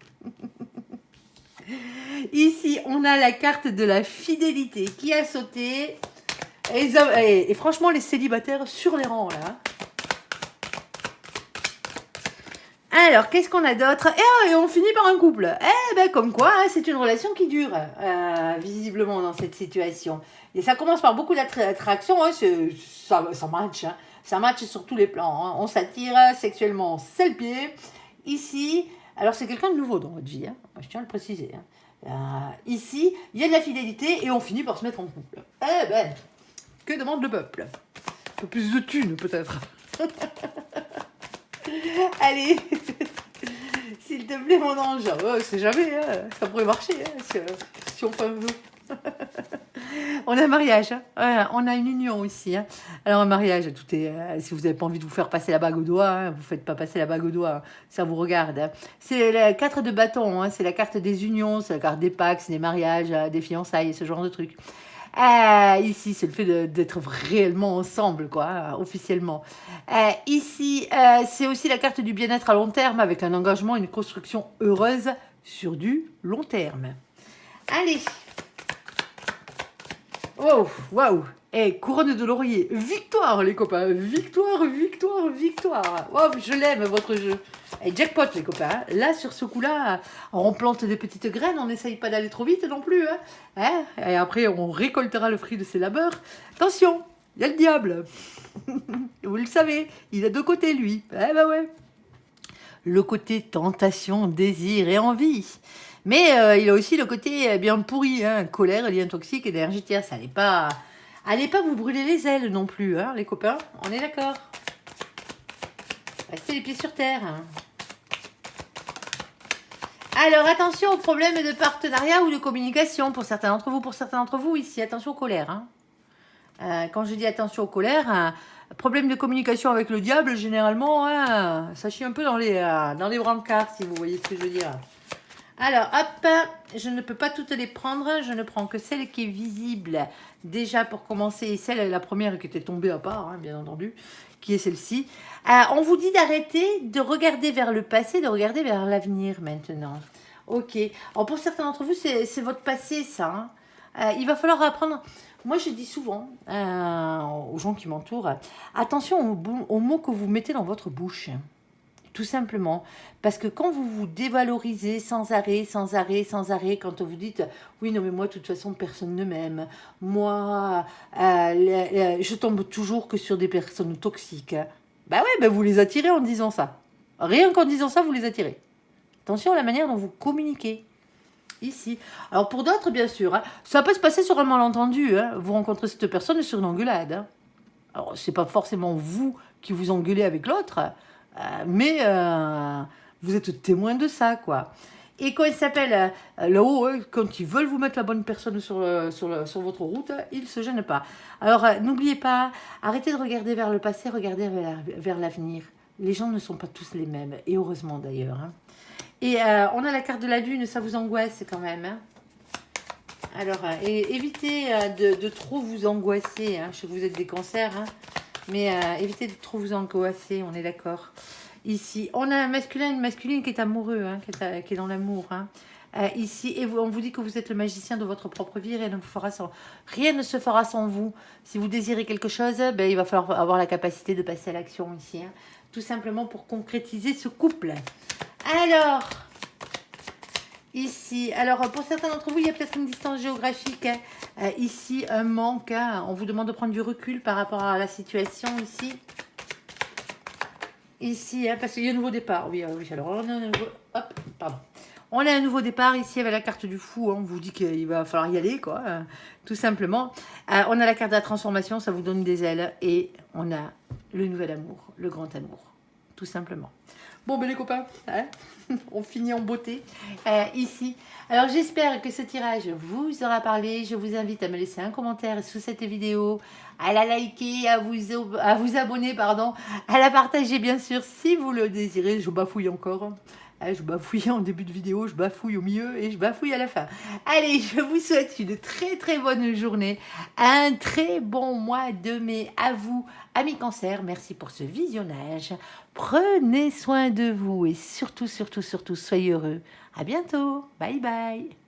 Ici, on a la carte de la fidélité qui a sauté. Et franchement, les célibataires sur les rangs, là. Alors, qu'est-ce qu'on a d'autre? Et on finit par un couple. Eh ben, comme quoi, hein, c'est une relation qui dure, visiblement, dans cette situation. Et ça commence par beaucoup d'attraction. Hein, ça match. Hein. Ça match sur tous les plans. Hein. On s'attire sexuellement, c'est le pied. Ici, alors c'est quelqu'un de nouveau dans votre vie. Hein. Je tiens à le préciser. Hein. Ici, il y a de la fidélité et on finit par se mettre en couple. Eh ben, que demande le peuple? Un peu plus de thunes, peut-être. Allez, s'il te plaît, mon ange. Oh, c'est jamais, hein. Ça pourrait marcher hein, si on fait un vœu. On a un mariage, hein. Ouais, on a une union aussi. Hein. Alors un mariage, tout est. Si vous n'avez pas envie de vous faire passer la bague au doigt, hein, vous faites pas passer la bague au doigt, hein, ça vous regarde. Hein. C'est la 4 de bâton, hein, c'est la carte des unions, c'est la carte des pactes, des mariages, des fiançailles, ce genre de trucs. Ici, c'est le fait d'être réellement ensemble, quoi, officiellement. Ici, c'est aussi la carte du bien-être à long terme avec un engagement, une construction heureuse sur du long terme. Allez. Oh, waouh. Couronne de laurier. Victoire, les copains. Victoire, victoire, victoire. Wow, je l'aime, votre jeu. Jackpot, les copains. Là, sur ce coup-là, on plante des petites graines. On n'essaye pas d'aller trop vite non plus. Hein. Et après, on récoltera le fruit de ses labeurs. Attention, il y a le diable. Vous le savez, il a 2 côtés, lui. Eh ben ouais. Le côté tentation, désir et envie. Mais il a aussi le côté bien pourri, hein, colère, lien toxique, énergie tierce. Allez pas vous brûler les ailes non plus, hein, les copains. On est d'accord. Restez les pieds sur terre. Hein. Alors, attention aux problèmes de partenariat ou de communication pour certains d'entre vous ici. Attention aux colères. Hein. Quand je dis attention aux colères, problème de communication avec le diable, généralement, hein, ça chie un peu dans les brancards, si vous voyez ce que je veux dire. Alors, hop, je ne peux pas toutes les prendre. Je ne prends que celle qui est visible. Déjà, pour commencer, et celle, la première qui était tombée à part, hein, bien entendu, qui est celle-ci. On vous dit d'arrêter de regarder vers le passé, de regarder vers l'avenir maintenant. Ok. Alors, pour certains d'entre vous, c'est votre passé, ça. Hein. Il va falloir apprendre... Moi, je dis souvent aux gens qui m'entourent, attention aux mots que vous mettez dans votre bouche. Tout simplement. Parce que quand vous vous dévalorisez sans arrêt, quand vous dites « Oui, non, mais moi, de toute façon, personne ne m'aime. Moi, je tombe toujours que sur des personnes toxiques. » Bah ouais, bah vous les attirez en disant ça. Rien qu'en disant ça, vous les attirez. Attention à la manière dont vous communiquez. Ici. Alors, pour d'autres, bien sûr, hein, ça peut se passer sur un malentendu. Hein. Vous rencontrez cette personne sur une engueulade. Hein. Alors, c'est pas forcément vous qui vous engueulez avec l'autre, mais vous êtes témoin de ça, quoi. Et quand il s'appelle là-haut, quand ils veulent vous mettre la bonne personne sur votre route, ils ne se gênent pas. Alors, n'oubliez pas, arrêtez de regarder vers le passé, regardez vers l'avenir. Les gens ne sont pas tous les mêmes, et heureusement d'ailleurs. Hein. Et on a la carte de la lune, ça vous angoisse quand même. Hein. Alors, évitez de trop vous angoisser. Hein. Je sais que vous êtes des cancers, hein, mais évitez de trop vous angoisser, on est d'accord. Ici, on a un masculin et une masculine qui est amoureux, hein, qui est dans l'amour. Hein. Ici, et on vous dit que vous êtes le magicien de votre propre vie, rien ne se fera sans vous. Si vous désirez quelque chose, ben, il va falloir avoir la capacité de passer à l'action ici. Hein, tout simplement pour concrétiser ce couple. Alors, ici, alors pour certains d'entre vous, il y a peut-être une distance géographique. Hein. Ici, un manque. Hein, on vous demande de prendre du recul par rapport à la situation ici. Ici, hein, parce qu'il y a un nouveau départ. Oui, oui, alors on a un nouveau... Hop, pardon. On a un nouveau départ ici avec la carte du fou. Hein, on vous dit qu'il va falloir y aller, quoi, tout simplement. On a la carte de la transformation, ça vous donne des ailes. Et on a le nouvel amour, le grand amour, tout simplement. Bon, ben les copains, hein, on finit en beauté ici. Alors, j'espère que ce tirage vous aura parlé. Je vous invite à me laisser un commentaire sous cette vidéo, à la liker, à vous abonner, pardon, à la partager, bien sûr, si vous le désirez. Je bafouille encore. Je bafouille en début de vidéo, je bafouille au milieu et je bafouille à la fin. Allez, je vous souhaite une très très bonne journée, un très bon mois de mai à vous, amis cancer. Merci pour ce visionnage. Prenez soin de vous et surtout, surtout, surtout, soyez heureux. À bientôt. Bye bye.